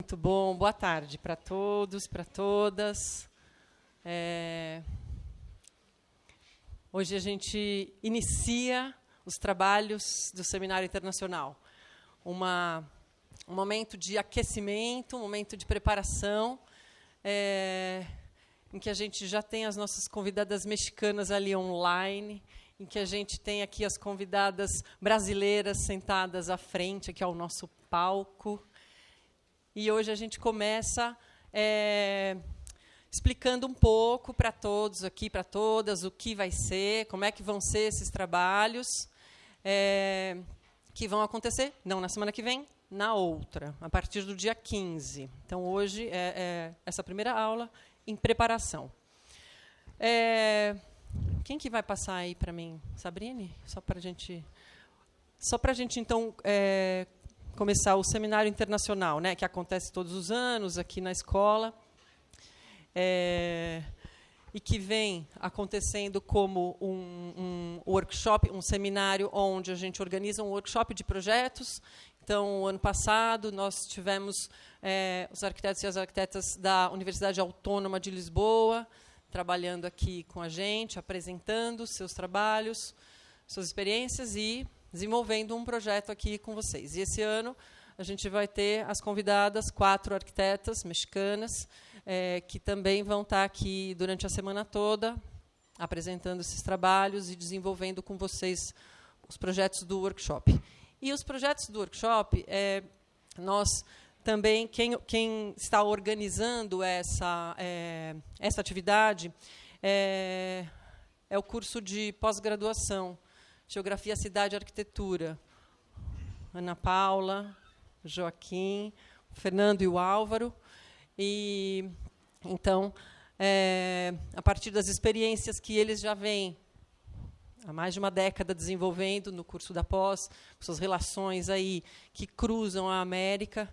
muito bom. Boa tarde para todos, para todas. Hoje a gente inicia os trabalhos do Seminário Internacional. Um momento de aquecimento, um momento de preparação, em que a gente já tem as nossas convidadas mexicanas ali online, em que a gente tem aqui as convidadas brasileiras sentadas à frente, aqui ao nosso palco. E hoje a gente começa explicando um pouco para todos aqui, para todas, o que vai ser, como é que vão ser esses trabalhos, que vão acontecer, não na semana que vem, na outra, a partir do dia 15. Então, hoje é essa primeira aula em preparação. Quem que vai passar aí para mim? Sabrine? Só para a gente, então, começar o Seminário Internacional, né, que acontece todos os anos aqui na escola, e que vem acontecendo como um workshop, um seminário onde a gente organiza um workshop de projetos. Então, ano passado, nós tivemos os arquitetos e as arquitetas da Universidade Autônoma de Lisboa trabalhando aqui com a gente, apresentando seus trabalhos, suas experiências e desenvolvendo um projeto aqui com vocês. E esse ano a gente vai ter as convidadas, 4 arquitetas mexicanas, que também vão estar aqui durante a semana toda, apresentando esses trabalhos e desenvolvendo com vocês os projetos do workshop. E os projetos do workshop, nós também, quem está organizando essa atividade é o curso de pós-graduação, Geografia, Cidade e Arquitetura. Ana Paula, Joaquim, o Fernando e o Álvaro. E, então, a partir das experiências que eles já vêm há mais de uma década desenvolvendo no curso da pós, suas relações aí que cruzam a América,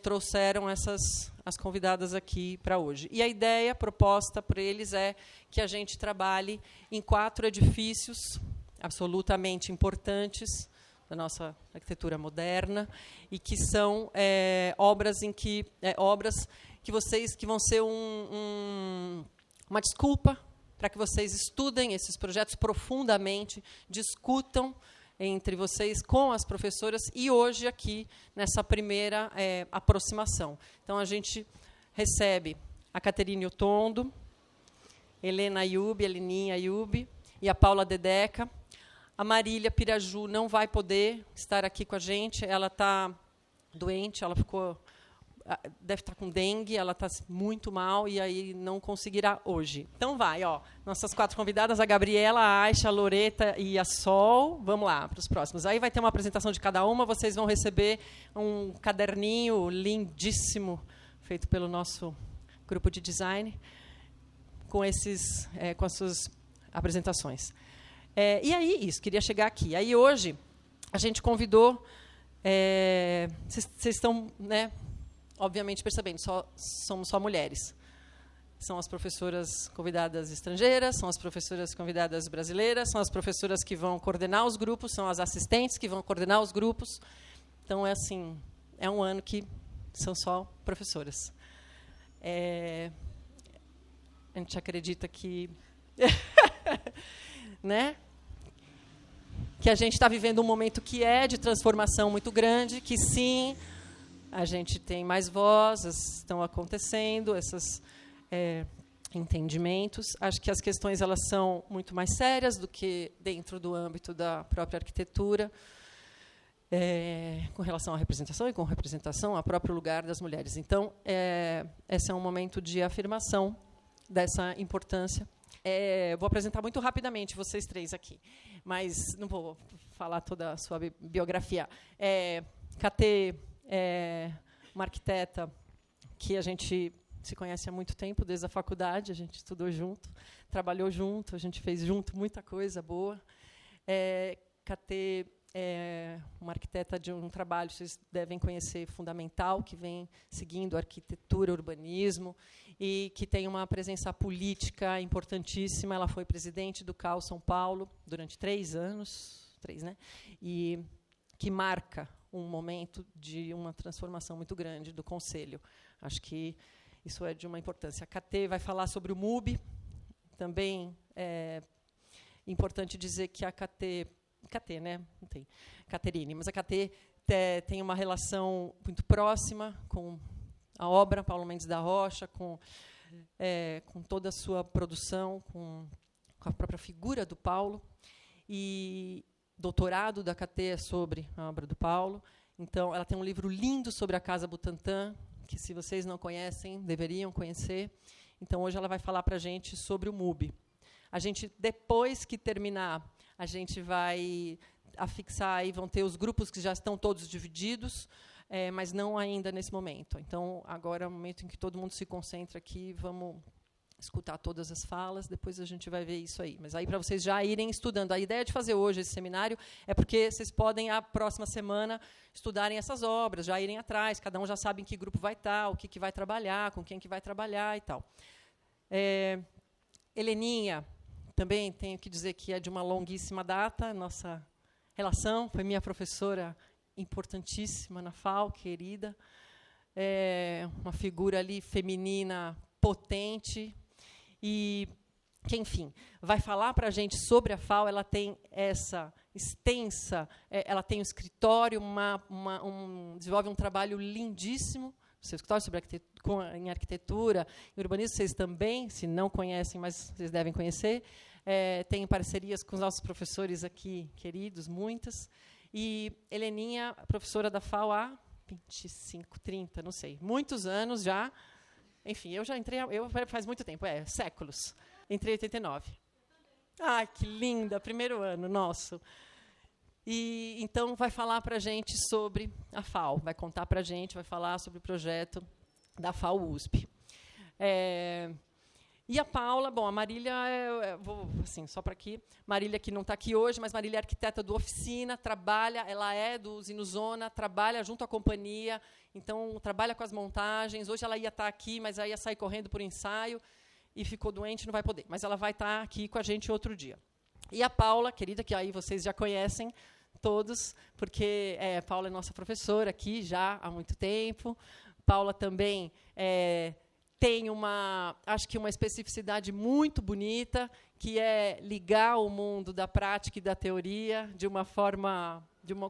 trouxeram as convidadas aqui para hoje. E a ideia proposta por eles é que a gente trabalhe em 4 edifícios absolutamente importantes da nossa arquitetura moderna e que são obras que vão ser uma desculpa para que vocês estudem esses projetos profundamente, discutam entre vocês com as professoras e hoje aqui nessa primeira aproximação. Então, a gente recebe a Caterine Otondo, Helena Ayub, Heleninha Ayub e a Paula Dedeca. A Marília Piraju não vai poder estar aqui com a gente, ela está doente, deve estar com dengue, ela está muito mal e aí não conseguirá hoje. Então nossas 4 convidadas, a Gabriela, a Aisha, a Loreta e a Sol. Vamos lá, para os próximos. Aí vai ter uma apresentação de cada uma, vocês vão receber um caderninho lindíssimo, feito pelo nosso grupo de design, com as suas apresentações. E aí, queria chegar aqui. Aí hoje, a gente convidou, vocês estão, né, obviamente percebendo, somos só mulheres. São as professoras convidadas estrangeiras, são as professoras convidadas brasileiras, são as professoras que vão coordenar os grupos, são as assistentes que vão coordenar os grupos. Então, é um ano que são só professoras. A gente acredita que né, que a gente está vivendo um momento que é de transformação muito grande, que sim, a gente tem mais vozes, estão acontecendo esses entendimentos. Acho que as questões elas são muito mais sérias do que dentro do âmbito da própria arquitetura, com relação à representação e com representação ao próprio lugar das mulheres. Então, esse é um momento de afirmação dessa importância. Vou apresentar muito rapidamente vocês 3 aqui, mas não vou falar toda a sua biografia. Catê uma arquiteta que a gente se conhece há muito tempo, desde a faculdade, a gente estudou junto, trabalhou junto, a gente fez junto muita coisa boa. Catê uma arquiteta de um trabalho, vocês devem conhecer, fundamental, que vem seguindo arquitetura, urbanismo, e que tem uma presença política importantíssima. Ela foi presidente do CAU São Paulo durante 3 anos, 3, né? E que marca um momento de uma transformação muito grande do Conselho. Acho que isso é de uma importância. A KT vai falar sobre o MUB. Também é importante dizer que a KT, né? Não tem Caterine, mas a KT tem uma relação muito próxima com a obra Paulo Mendes da Rocha, com toda a sua produção, com a própria figura do Paulo. E doutorado da KT é sobre a obra do Paulo. Então, ela tem um livro lindo sobre a Casa Butantã, que, se vocês não conhecem, deveriam conhecer. Então, hoje ela vai falar para a gente sobre o MUB. A gente, depois que terminar, a gente vai afixar, aí vão ter os grupos que já estão todos divididos, mas não ainda nesse momento. Então, agora é o momento em que todo mundo se concentra aqui, vamos escutar todas as falas, depois a gente vai ver isso aí. Mas aí, para vocês já irem estudando. A ideia de fazer hoje esse seminário é porque vocês podem, a próxima semana, estudarem essas obras, já irem atrás, cada um já sabe em que grupo vai estar, o que vai trabalhar, com quem que vai trabalhar e tal. Heleninha, também tenho que dizer que é de uma longuíssima data, nossa relação, foi minha professora importantíssima na FAO, querida, uma figura ali feminina potente, e que, enfim, vai falar para a gente sobre a FAO. Ela tem essa extensa, ela tem um escritório, desenvolve um trabalho lindíssimo, no seu escritório sobre em arquitetura, em urbanismo. Vocês também, se não conhecem, mas vocês devem conhecer, tem parcerias com os nossos professores aqui, queridos, muitas. E Heleninha, professora da FAO há 25, 30, não sei, muitos anos já. Enfim, eu já entrei, faz muito tempo, séculos. Entrei em 89. Ah, que linda, primeiro ano nosso. E então vai falar para a gente sobre a FAO, vai contar para a gente, vai falar sobre o projeto da FAO USP. E a Paula, bom, a Marília, vou assim, só para aqui, Marília que não está aqui hoje, mas Marília é arquiteta do Oficina, trabalha, ela é do Zinuzona, trabalha junto à companhia, então trabalha com as montagens. Hoje ela ia estar aqui, mas aí ia sair correndo por ensaio e ficou doente, não vai poder. Mas ela vai estar aqui com a gente outro dia. E a Paula, querida, que aí vocês já conhecem todos, porque a Paula é nossa professora aqui já há muito tempo. Paula também tem acho que uma especificidade muito bonita, que é ligar o mundo da prática e da teoria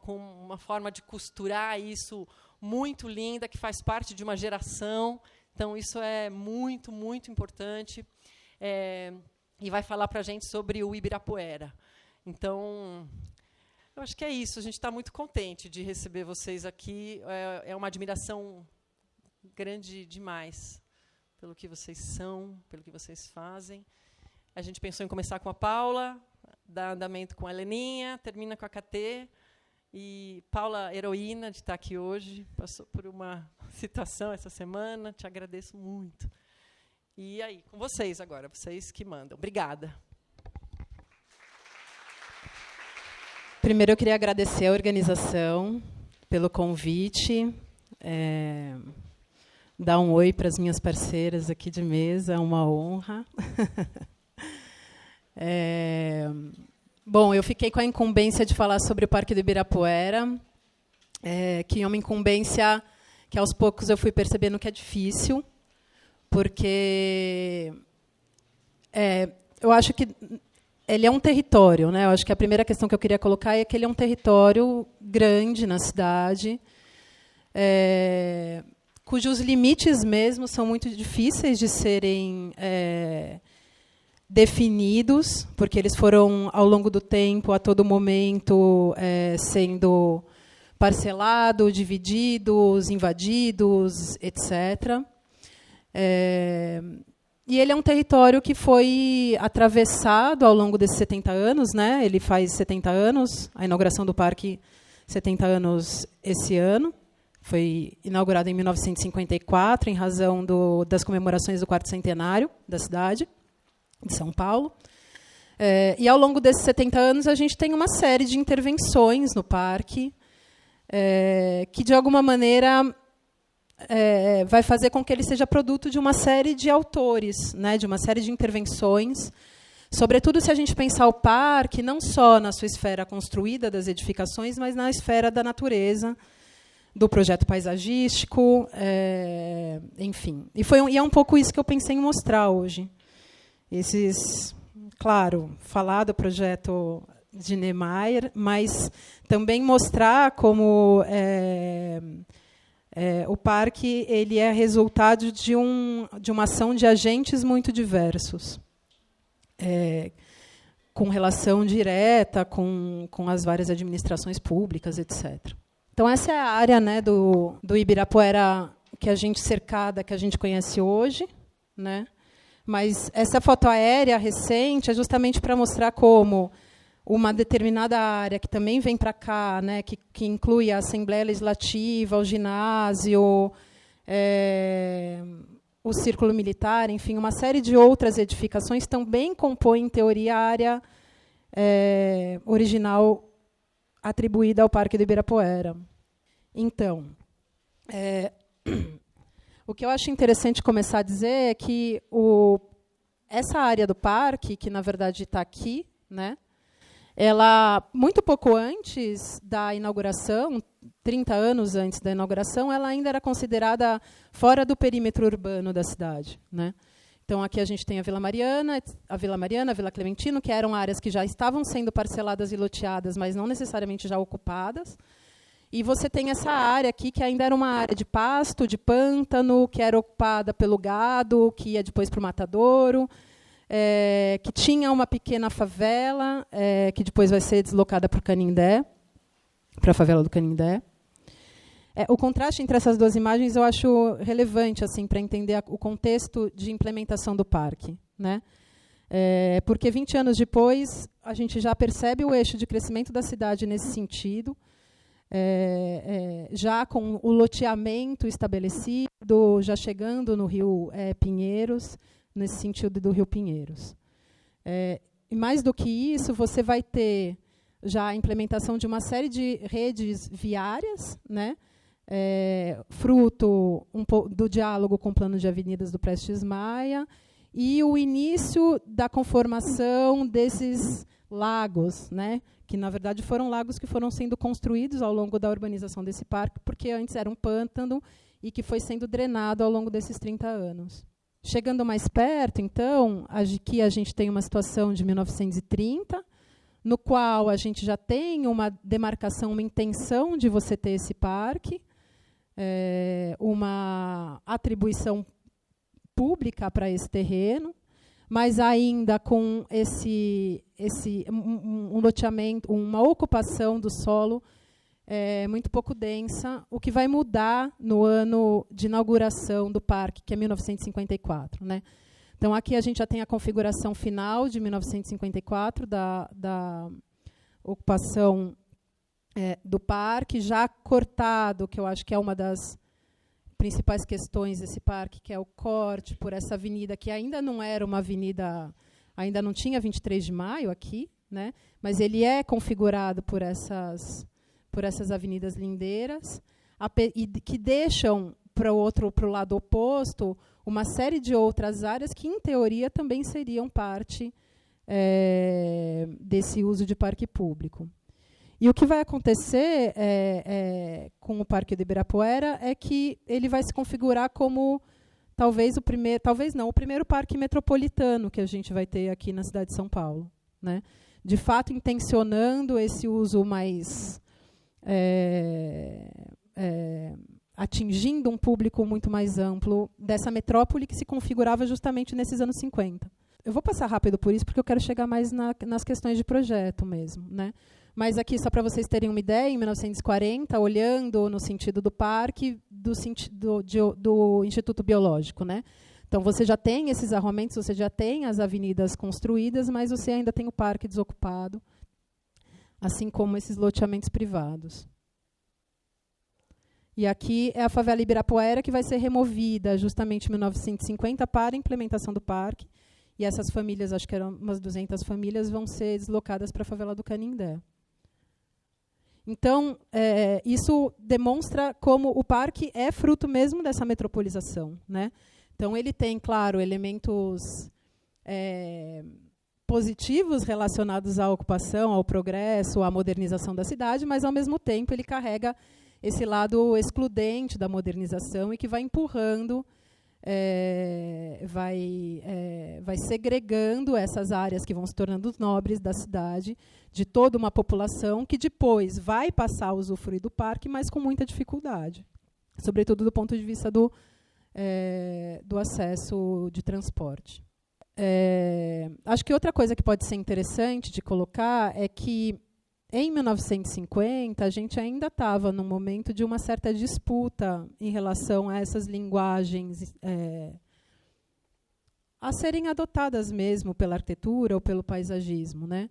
com uma forma de costurar isso muito linda, que faz parte de uma geração. Então, isso é muito, muito importante. E vai falar para a gente sobre o Ibirapuera. Então, eu acho que é isso. A gente está muito contente de receber vocês aqui. É uma admiração grande demais pelo que vocês são, pelo que vocês fazem. A gente pensou em começar com a Paula, dar andamento com a Heleninha, termina com a KT. E Paula, heroína de estar aqui hoje, passou por uma situação essa semana, te agradeço muito. E aí, com vocês agora, vocês que mandam. Obrigada. Primeiro, eu queria agradecer a organização pelo convite. Dar um oi para as minhas parceiras aqui de mesa, é uma honra. Bom, eu fiquei com a incumbência de falar sobre o Parque do Ibirapuera, que é uma incumbência que, aos poucos, eu fui percebendo que é difícil, porque eu acho que ele é um território, né? Eu acho que a primeira questão que eu queria colocar é que ele é um território grande na cidade, cujos limites mesmo são muito difíceis de serem definidos, porque eles foram, ao longo do tempo, a todo momento, sendo parcelados, divididos, invadidos, etc. E ele é um território que foi atravessado ao longo desses 70 anos, né? Ele faz 70 anos, a inauguração do parque, 70 anos esse ano. Foi inaugurado em 1954, em razão das comemorações do 4º centenário da cidade de São Paulo. E, ao longo desses 70 anos, a gente tem uma série de intervenções no parque, que, de alguma maneira, vai fazer com que ele seja produto de uma série de autores, né, de uma série de intervenções, sobretudo se a gente pensar o parque não só na sua esfera construída das edificações, mas na esfera da natureza, do projeto paisagístico, enfim. E é um pouco isso que eu pensei em mostrar hoje. Claro, falar do projeto de Niemeyer, mas também mostrar como o parque ele é resultado de uma ação de agentes muito diversos, com relação direta com as várias administrações públicas, etc. Então, essa é a área, né, do Ibirapuera que a gente cercada, que a gente conhece hoje, né? Mas essa foto aérea recente é justamente para mostrar como uma determinada área que também vem para cá, né, que inclui a Assembleia Legislativa, o ginásio, o Círculo Militar, enfim, uma série de outras edificações também compõem, em teoria, a área original atribuída ao Parque do Ibirapuera. Então, o que eu acho interessante começar a dizer é que essa área do parque, que, na verdade, está aqui, né, ela, muito pouco antes da inauguração, 30 anos antes da inauguração, ela ainda era considerada fora do perímetro urbano da cidade, né? Então, aqui a gente tem a Vila Mariana, a Vila Clementino, que eram áreas que já estavam sendo parceladas e loteadas, mas não necessariamente já ocupadas. E você tem essa área aqui, que ainda era uma área de pasto, de pântano, que era ocupada pelo gado, que ia depois para o matadouro, que tinha uma pequena favela, que depois vai ser deslocada para o Canindé, para a favela do Canindé. O contraste entre essas duas imagens eu acho relevante assim, para entender o contexto de implementação do parque, né? Porque 20 anos depois, a gente já percebe o eixo de crescimento da cidade nesse sentido, já com o loteamento estabelecido, já chegando no Rio Pinheiros, nesse sentido do Rio Pinheiros. E mais do que isso, você vai ter já a implementação de uma série de redes viárias, né, fruto do diálogo com o plano de avenidas do Prestes Maia, e o início da conformação desses lagos, né, que, na verdade, foram lagos que foram sendo construídos ao longo da urbanização desse parque, porque antes era um pântano e que foi sendo drenado ao longo desses 30 anos. Chegando mais perto, então, aqui a gente tem uma situação de 1930, no qual a gente já tem uma demarcação, uma intenção de você ter esse parque, uma atribuição pública para esse terreno, mas ainda com um loteamento, uma ocupação do solo muito pouco densa, o que vai mudar no ano de inauguração do parque, que é 1954. Né? Então, aqui a gente já tem a configuração final de 1954 da ocupação do parque, já cortado, que eu acho que é uma das principais questões desse parque, que é o corte por essa avenida, que ainda não era uma avenida, ainda não tinha 23 de maio aqui, né? Mas ele é configurado por essas avenidas lindeiras, e que deixam para o lado oposto uma série de outras áreas que, em teoria, também seriam parte desse uso de parque público. E o que vai acontecer com o Parque do Ibirapuera é que ele vai se configurar como o primeiro parque metropolitano que a gente vai ter aqui na cidade de São Paulo, né? De fato, intencionando esse uso mais atingindo um público muito mais amplo dessa metrópole que se configurava justamente nesses anos 50. Eu vou passar rápido por isso, porque eu quero chegar mais nas questões de projeto mesmo, né? Mas aqui, só para vocês terem uma ideia, em 1940, olhando no sentido do parque, do Instituto Biológico, né? Então, você já tem esses arruamentos, você já tem as avenidas construídas, mas você ainda tem o parque desocupado, assim como esses loteamentos privados. E aqui é a favela Ibirapuera, que vai ser removida justamente em 1950 para a implementação do parque. E essas famílias, acho que eram umas 200 famílias, vão ser deslocadas para a favela do Canindé. Então, isso demonstra como o parque é fruto mesmo dessa metropolização, né? Então, ele tem, claro, elementos positivos relacionados à ocupação, ao progresso, à modernização da cidade, mas, ao mesmo tempo, ele carrega esse lado excludente da modernização e que vai empurrando, vai segregando essas áreas que vão se tornando nobres da cidade, de toda uma população que depois vai passar a usufruir do parque, mas com muita dificuldade, sobretudo do ponto de vista do acesso de transporte. Acho que outra coisa que pode ser interessante de colocar é que, em 1950, a gente ainda estava num momento de uma certa disputa em relação a essas linguagens a serem adotadas mesmo pela arquitetura ou pelo paisagismo, né?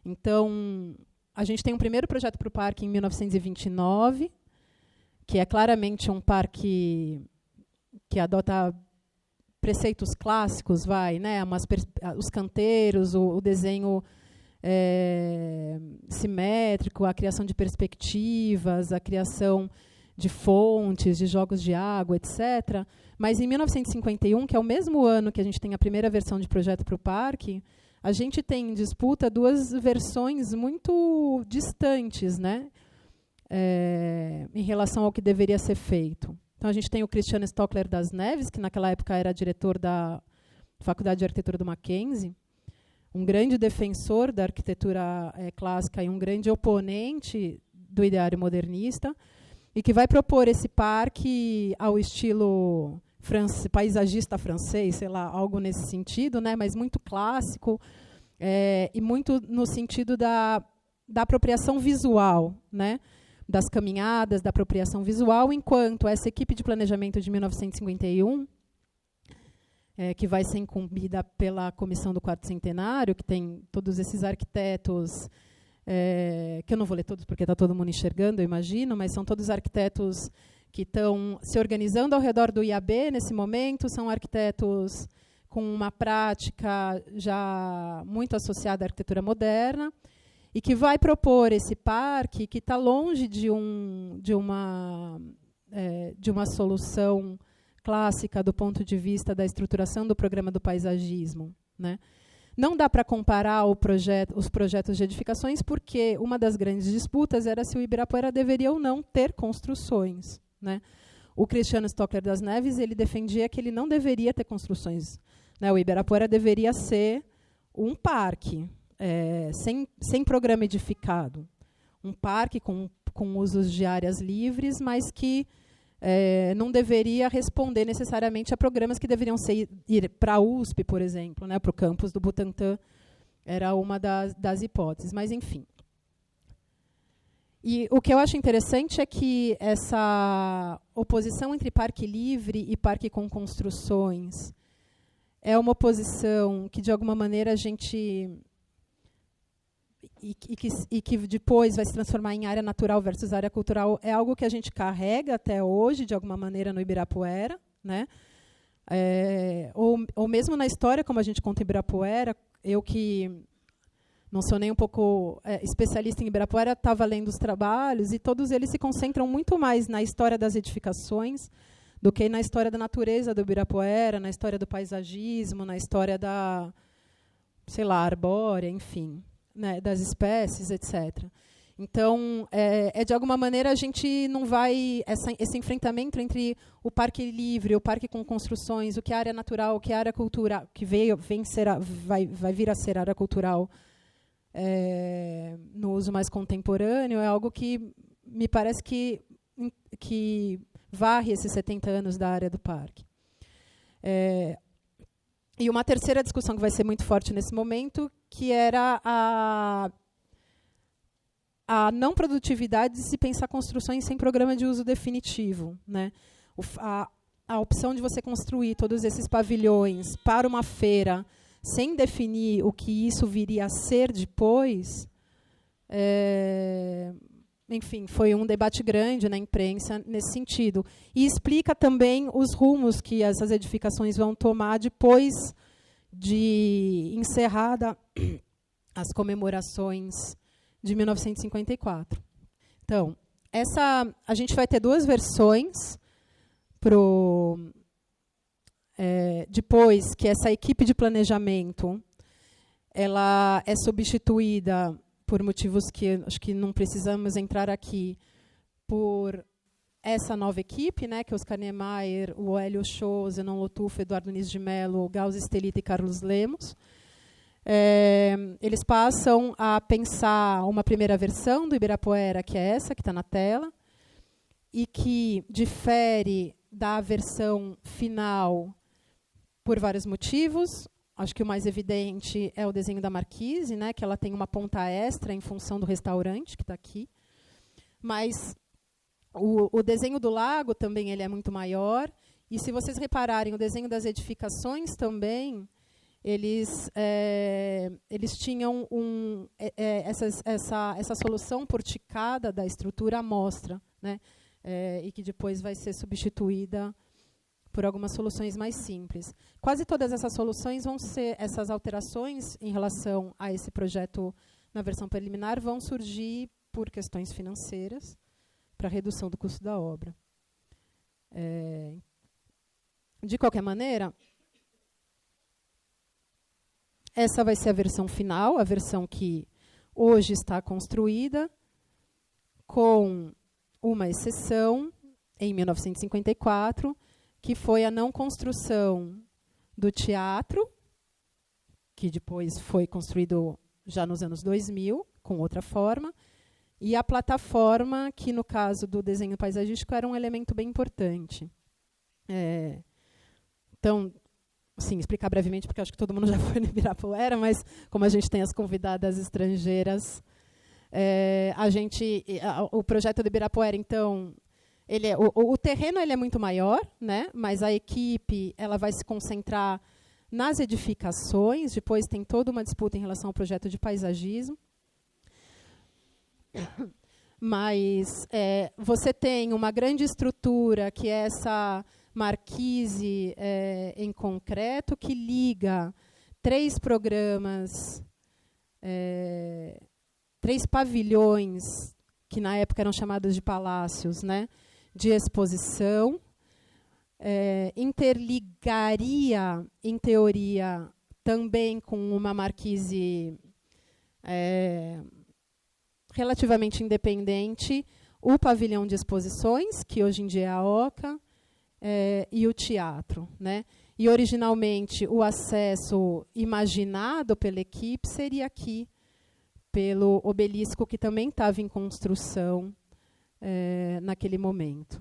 Então, a gente tem um primeiro projeto para o parque em 1929, que é claramente um parque que adota preceitos clássicos, né? Os canteiros, o desenho simétrico, a criação de perspectivas, a criação de fontes, de jogos de água, etc. Mas em 1951, que é o mesmo ano que a gente tem a primeira versão de projeto para o parque, a gente tem em disputa duas versões muito distantes, né? Em relação ao que deveria ser feito. Então, a gente tem o Cristiano Stockler das Neves, que naquela época era diretor da Faculdade de Arquitetura do Mackenzie, um grande defensor da arquitetura clássica e um grande oponente do ideário modernista, e que vai propor esse parque ao estilo paisagista francês, sei lá, algo nesse sentido, né, mas muito clássico, e muito no sentido da apropriação visual, né, das caminhadas, da apropriação visual, enquanto essa equipe de planejamento de 1951, que vai ser incumbida pela Comissão do Quarto Centenário, que tem todos esses arquitetos, que eu não vou ler todos porque está todo mundo enxergando, eu imagino, mas são todos arquitetos que estão se organizando ao redor do IAB nesse momento, são arquitetos com uma prática já muito associada à arquitetura moderna, e que vai propor esse parque que está longe de uma solução clássica do ponto de vista da estruturação do programa do paisagismo, né? Não dá para comparar os projetos de edificações, porque uma das grandes disputas era se o Ibirapuera deveria ou não ter construções, né? O Cristiano Stockler das Neves, ele defendia que ele não deveria ter construções, né? O Ibirapuera deveria ser um parque, sem programa edificado. Um parque com usos de áreas livres, mas que não deveria responder necessariamente a programas que deveriam ir para a USP, por exemplo, né, para o campus do Butantã, era uma das hipóteses. Mas, enfim. E o que eu acho interessante é que essa oposição entre parque livre e parque com construções é uma oposição que, de alguma maneira, a gente... E que depois vai se transformar em área natural versus área cultural, é algo que a gente carrega até hoje, de alguma maneira, no Ibirapuera, né? Ou mesmo na história, como a gente conta em Ibirapuera, eu que não sou nem um pouco especialista em Ibirapuera, estava lendo os trabalhos, e todos eles se concentram muito mais na história das edificações do que na história da natureza do Ibirapuera, na história do paisagismo, na história da, sei lá, arbórea, enfim, né, das espécies, etc. Então, de alguma maneira, a gente não vai... Esse enfrentamento entre o parque livre, o parque com construções, o que é área natural, o que é área cultural, que vai vir a ser área cultural no uso mais contemporâneo, é algo que me parece que varre esses 70 anos da área do parque. E uma terceira discussão que vai ser muito forte nesse momento, que era a não produtividade de se pensar construções sem programa de uso definitivo, né? A opção de você construir todos esses pavilhões para uma feira sem definir o que isso viria a ser depois, enfim, foi um debate grande na imprensa nesse sentido. E explica também os rumos que essas edificações vão tomar depois de encerrada as comemorações de 1954. Então, a gente vai ter duas versões depois que essa equipe de planejamento ela é substituída por motivos que acho que não precisamos entrar aqui, por essa nova equipe, né, que é Oscar Niemeyer, o Hélio Show, Zenon Lotufo, Eduardo Nis de Mello, Gauss Estelita e Carlos Lemos, eles passam a pensar uma primeira versão do Ibirapuera, que é essa que está na tela, e que difere da versão final por vários motivos. Acho que o mais evidente é o desenho da marquise, né, que ela tem uma ponta extra em função do restaurante, que está aqui. Mas o desenho do lago também ele é muito maior. E, se vocês repararem, o desenho das edificações também, eles tinham essa solução porticada da estrutura à mostra, né, e que depois vai ser substituída por algumas soluções mais simples. Quase todas essas soluções vão ser, essas alterações em relação a esse projeto na versão preliminar vão surgir por questões financeiras, para redução do custo da obra. De qualquer maneira, essa vai ser a versão final, a versão que hoje está construída, com uma exceção, em 1954, que foi a não construção do teatro, que depois foi construído já nos anos 2000, com outra forma, e a plataforma, que no caso do desenho paisagístico era um elemento bem importante. Então, sim, explicar brevemente, porque acho que todo mundo já foi no Ibirapuera, mas como a gente tem as convidadas estrangeiras, o projeto do Ibirapuera, então, o terreno ele é muito maior, né, mas a equipe ela vai se concentrar nas edificações, depois tem toda uma disputa em relação ao projeto de paisagismo. Mas você tem uma grande estrutura, que é essa marquise em concreto, que liga 3 programas, 3 pavilhões, que na época eram chamados de palácios, né, de exposição, interligaria, em teoria, também com uma marquise relativamente independente, o pavilhão de exposições, que hoje em dia é a Oca, e o teatro, né? E, originalmente, o acesso imaginado pela equipe seria aqui, pelo obelisco, que também estava em construção naquele momento.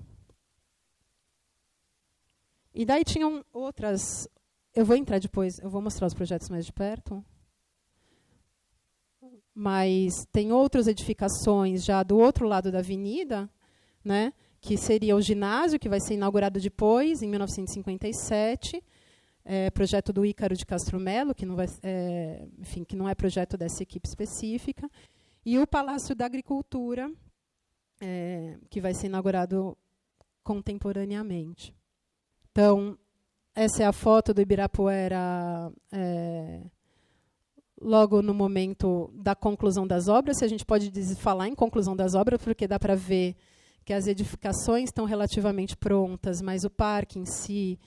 E daí tinham outras... Eu vou entrar depois, eu vou mostrar os projetos mais de perto. Mas tem outras edificações já do outro lado da avenida, né, que seria o ginásio, que vai ser inaugurado depois, em 1957, projeto do Ícaro de Castro Melo, que não vai, enfim, que não é projeto dessa equipe específica, e o Palácio da Agricultura, que vai ser inaugurado contemporaneamente. Então, essa é a foto do Ibirapuera logo no momento da conclusão das obras. Se a gente pode falar em conclusão das obras, porque dá para ver que as edificações estão relativamente prontas, mas o parque em si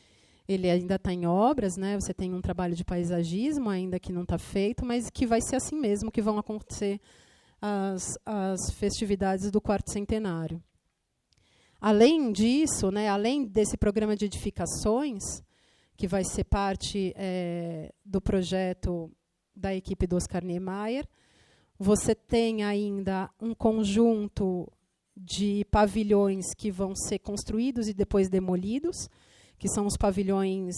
ele ainda está em obras, né? Você tem um trabalho de paisagismo ainda que não está feito, mas que vai ser assim mesmo que vão acontecer as festividades do 4º centenário. Além disso, né, além desse programa de edificações, que vai ser parte do projeto da equipe do Oscar Niemeyer, você tem ainda um conjunto de pavilhões que vão ser construídos e depois demolidos, que são os pavilhões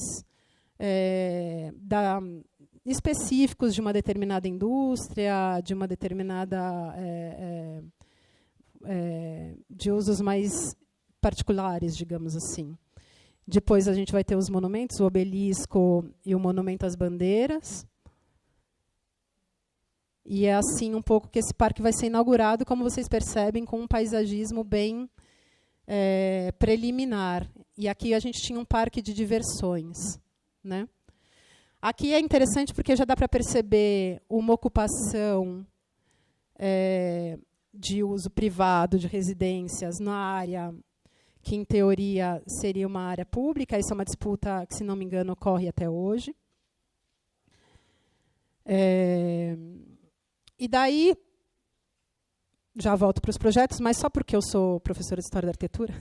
específicos de uma determinada indústria, de uma determinada de usos mais particulares, digamos assim. Depois a gente vai ter os monumentos, o obelisco e o monumento às bandeiras. E é assim um pouco que esse parque vai ser inaugurado, como vocês percebem, com um paisagismo bem preliminar. E aqui a gente tinha um parque de diversões, né? Aqui é interessante porque já dá para perceber uma ocupação de uso privado, de residências, na área que, em teoria, seria uma área pública. Isso é uma disputa que, se não me engano, ocorre até hoje. E daí, já volto para os projetos, mas só porque eu sou professora de História da Arquitetura.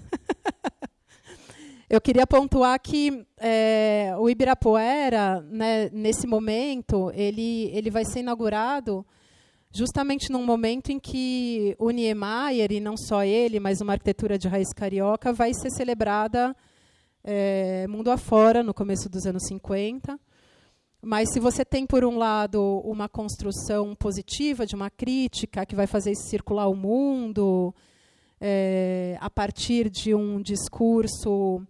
Eu queria pontuar que o Ibirapuera, né, nesse momento, ele vai ser inaugurado justamente num momento em que o Niemeyer, e não só ele, mas uma arquitetura de raiz carioca, vai ser celebrada mundo afora, no começo dos anos 50. Mas se você tem, por um lado, uma construção positiva de uma crítica que vai fazer isso circular o mundo, a partir de um discurso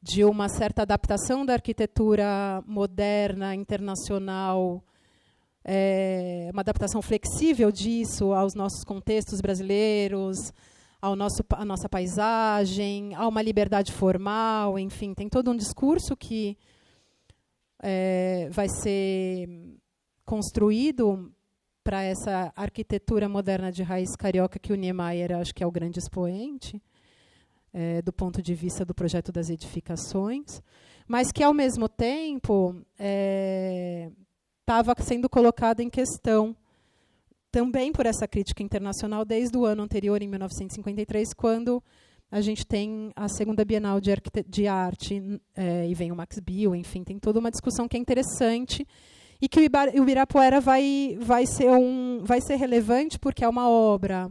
de uma certa adaptação da arquitetura moderna, internacional, uma adaptação flexível disso aos nossos contextos brasileiros, à nossa paisagem, a uma liberdade formal, enfim, tem todo um discurso que vai ser construído para essa arquitetura moderna de raiz carioca que o Niemeyer acho que é o grande expoente, do ponto de vista do projeto das edificações, mas que, ao mesmo tempo, estava sendo colocado em questão também por essa crítica internacional desde o ano anterior, em 1953, quando a gente tem a segunda Bienal de Arte, e vem o Max Biel, enfim, tem toda uma discussão que é interessante e que o Ibirapuera vai ser relevante porque é uma obra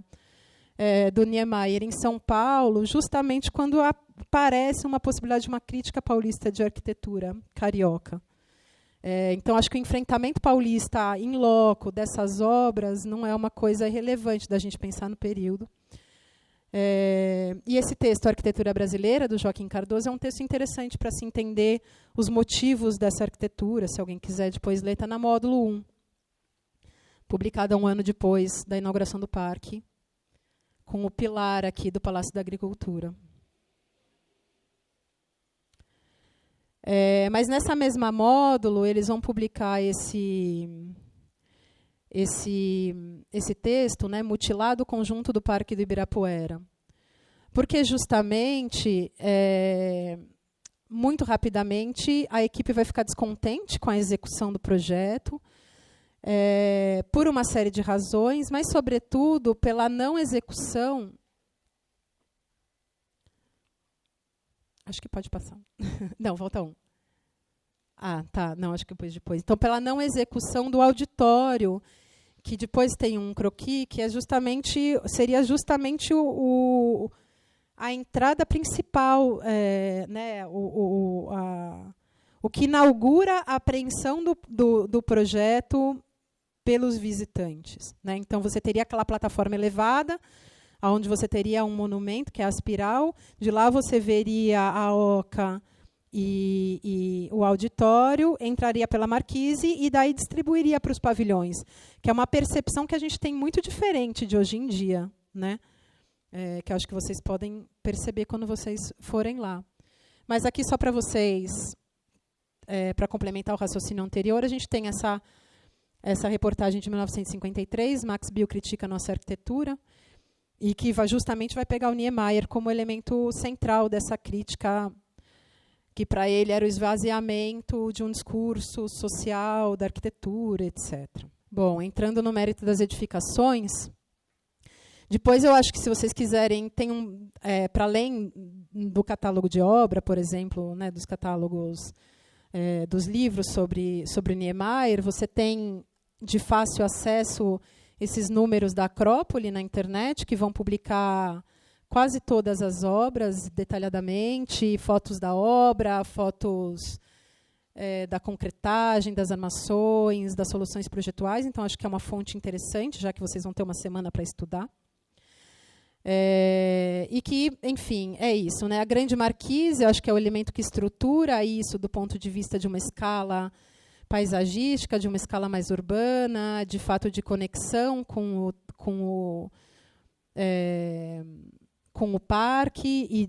do Niemeyer em São Paulo, justamente quando aparece uma possibilidade de uma crítica paulista de arquitetura carioca. Então, acho que o enfrentamento paulista in loco dessas obras não é uma coisa irrelevante da gente pensar no período. E esse texto, Arquitetura Brasileira, do Joaquim Cardoso, é um texto interessante para se entender os motivos dessa arquitetura. Se alguém quiser depois ler, está na módulo 1, publicada um ano depois da inauguração do parque, com o pilar aqui do Palácio da Agricultura. Mas nessa mesma módulo, eles vão publicar esse texto, né, Mutilado Conjunto do Parque do Ibirapuera. Porque, justamente, muito rapidamente, a equipe vai ficar descontente com a execução do projeto, por uma série de razões, mas, sobretudo, pela não execução... Acho que pode passar. Não, volta um. Ah, tá. Não, acho que depois. Então, pela não execução do auditório, que depois tem um croquis, que seria justamente a entrada principal, né, o que inaugura a apreensão do projeto pelos visitantes. Né? Então, você teria aquela plataforma elevada, onde você teria um monumento, que é a Espiral. De lá você veria a Oca e o auditório, entraria pela marquise e daí distribuiria para os pavilhões, que é uma percepção que a gente tem muito diferente de hoje em dia, né? Que eu acho que vocês podem perceber quando vocês forem lá. Mas aqui, só para vocês, para complementar o raciocínio anterior, a gente tem essa reportagem de 1953, Max Biel critica a nossa arquitetura, e que justamente vai pegar o Niemeyer como elemento central dessa crítica, que para ele era o esvaziamento de um discurso social, da arquitetura, etc. Bom, entrando no mérito das edificações, depois eu acho que, se vocês quiserem, tem para além do catálogo de obra, por exemplo, né, dos catálogos dos livros sobre o Niemeyer, você tem de fácil acesso esses números da Acrópole na internet, que vão publicar quase todas as obras detalhadamente, fotos da obra, fotos da concretagem, das armações, das soluções projetuais. Então, acho que é uma fonte interessante, já que vocês vão ter uma semana para estudar. E que, enfim, é isso. Né? A grande marquise, eu acho que é o elemento que estrutura isso do ponto de vista de uma escala paisagística, de uma escala mais urbana, de fato de conexão com o parque e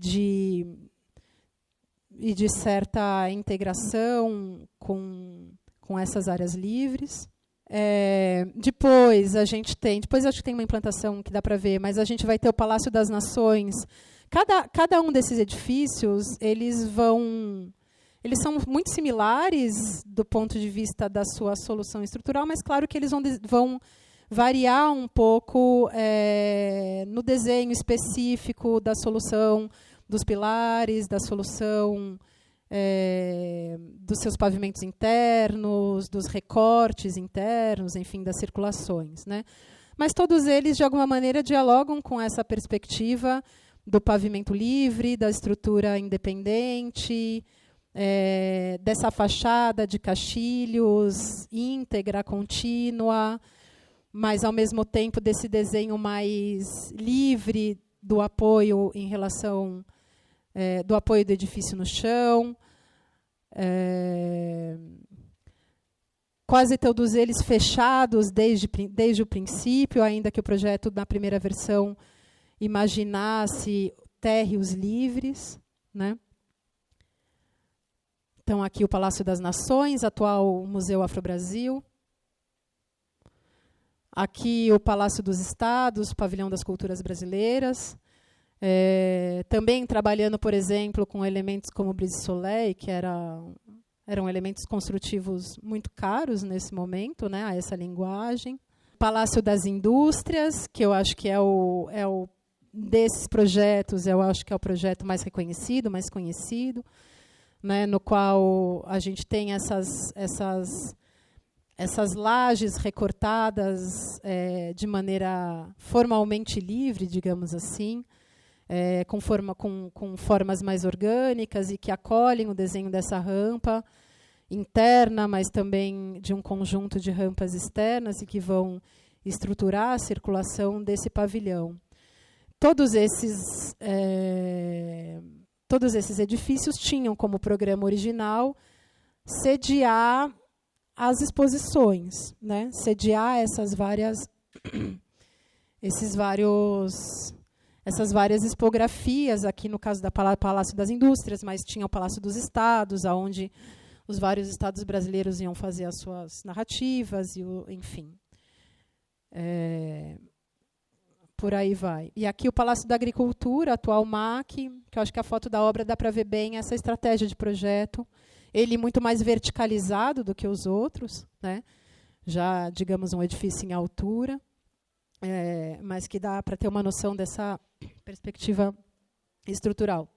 de certa integração com essas áreas livres. Depois acho que tem uma implantação que dá para ver, mas a gente vai ter o Palácio das Nações. Cada um desses edifícios, eles são muito similares do ponto de vista da sua solução estrutural, mas claro que eles vão variar um pouco no desenho específico da solução dos pilares, da solução dos seus pavimentos internos, dos recortes internos, enfim, das circulações, né? Mas todos eles, de alguma maneira, dialogam com essa perspectiva do pavimento livre, da estrutura independente, dessa fachada de caixilhos íntegra, contínua, mas, ao mesmo tempo, desse desenho mais livre do apoio em relação do apoio do edifício no chão. Quase todos eles fechados desde o princípio, ainda que o projeto, na primeira versão, imaginasse térreos livres, né? Então, aqui o Palácio das Nações, atual Museu Afro-Brasil. Aqui o Palácio dos Estados, Pavilhão das Culturas Brasileiras. Também trabalhando, por exemplo, com elementos como Brise-Soleil, que eram elementos construtivos muito caros nesse momento, né, a essa linguagem. Palácio das Indústrias, que eu acho que desses projetos, eu acho que é o projeto mais reconhecido, mais conhecido, né, no qual a gente tem essas lajes recortadas de maneira formalmente livre, digamos assim, com formas mais orgânicas e que acolhem o desenho dessa rampa interna, mas também de um conjunto de rampas externas e que vão estruturar a circulação desse pavilhão. Todos esses edifícios tinham como programa original sediar as exposições, né? Sediar essas várias expografias, aqui no caso da Palácio das Indústrias, mas tinha o Palácio dos Estados, onde os vários estados brasileiros iam fazer as suas narrativas, enfim. Por aí vai. E aqui o Palácio da Agricultura, atual MAC, que eu acho que a foto da obra dá para ver bem essa estratégia de projeto. Ele muito mais verticalizado do que os outros, né? Já, digamos, um edifício em altura, mas que dá para ter uma noção dessa perspectiva estrutural.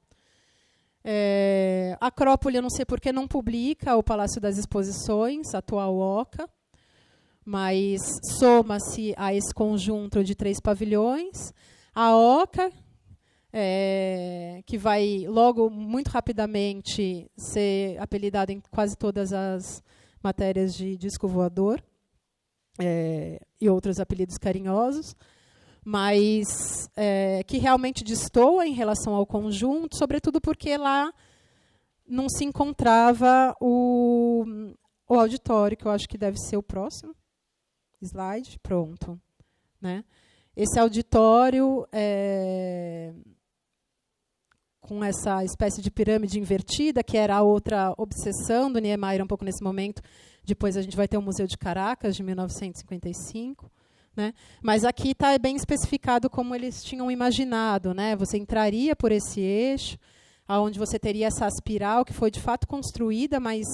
Acrópole, eu não sei por que não publica o Palácio das Exposições, atual OCA, mas soma-se a esse conjunto de 3 pavilhões. A OCA, que vai logo, muito rapidamente, ser apelidada em quase todas as matérias de disco voador, e outros apelidos carinhosos, mas que realmente destoa em relação ao conjunto, sobretudo porque lá não se encontrava o auditório, que eu acho que deve ser o próximo slide. Pronto, né? Esse auditório, com essa espécie de pirâmide invertida, que era a outra obsessão do Niemeyer um pouco nesse momento. Depois a gente vai ter o Museu de Caracas, de 1955. Né? Mas aqui está bem especificado como eles tinham imaginado. Né? Você entraria por esse eixo, onde você teria essa espiral, que foi de fato construída, mas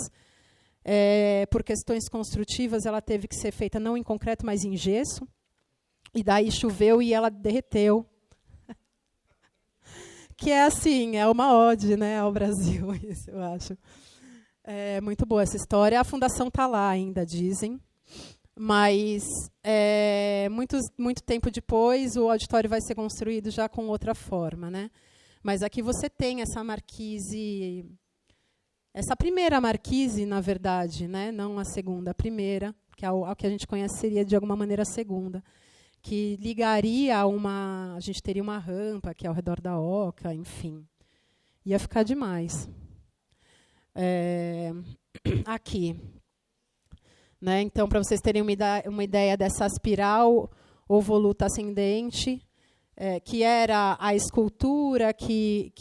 por questões construtivas ela teve que ser feita não em concreto, mas em gesso. E daí choveu e ela derreteu. Que é assim, é uma ode, né, ao Brasil, isso eu acho. É muito boa essa história. A fundação está lá ainda, dizem. Mas, muito tempo depois, o auditório vai ser construído já com outra forma. Né? Mas aqui você tem essa marquise, essa primeira marquise, na verdade, né? Não a segunda, a primeira, que é o que a gente conhece seria, de alguma maneira, a segunda, que ligaria a gente teria uma rampa que é ao redor da Oca, enfim. Ia ficar demais. Aqui. Né? Então, para vocês terem uma ideia dessa espiral ou voluta ascendente, que era a escultura que,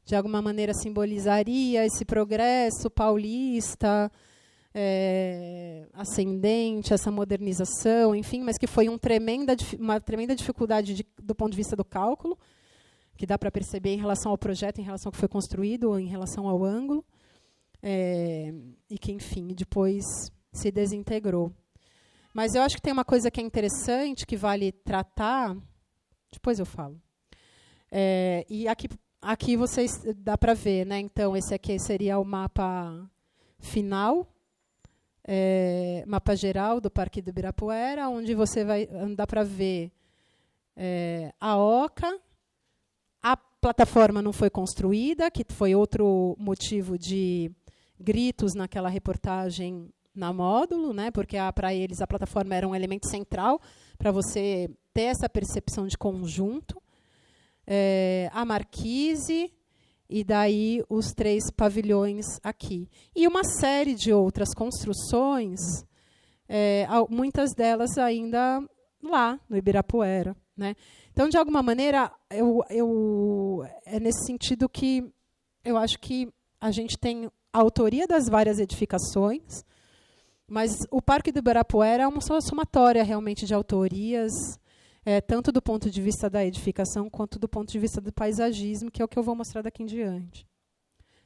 de alguma maneira, simbolizaria esse progresso paulista, ascendente, essa modernização, enfim, mas que foi uma tremenda dificuldade do ponto de vista do cálculo, que dá para perceber em relação ao projeto, em relação ao que foi construído, ou em relação ao ângulo, e que, enfim, depois se desintegrou. Mas eu acho que tem uma coisa que é interessante, que vale tratar, depois eu falo. E aqui vocês dá para ver, né? Então, esse aqui seria o mapa final, mapa geral do Parque do Ibirapuera, onde você vai dá para ver a Oca. A plataforma não foi construída, que foi outro motivo de gritos naquela reportagem na Módulo, né? Porque para eles a plataforma era um elemento central para você ter essa percepção de conjunto. A marquise, e daí os 3 pavilhões aqui. E uma série de outras construções, muitas delas ainda lá, no Ibirapuera. Né? Então, de alguma maneira, é nesse sentido que eu acho que a gente tem a autoria das várias edificações, mas o Parque do Ibirapuera é uma somatória realmente de autorias, tanto do ponto de vista da edificação quanto do ponto de vista do paisagismo, que é o que eu vou mostrar daqui em diante.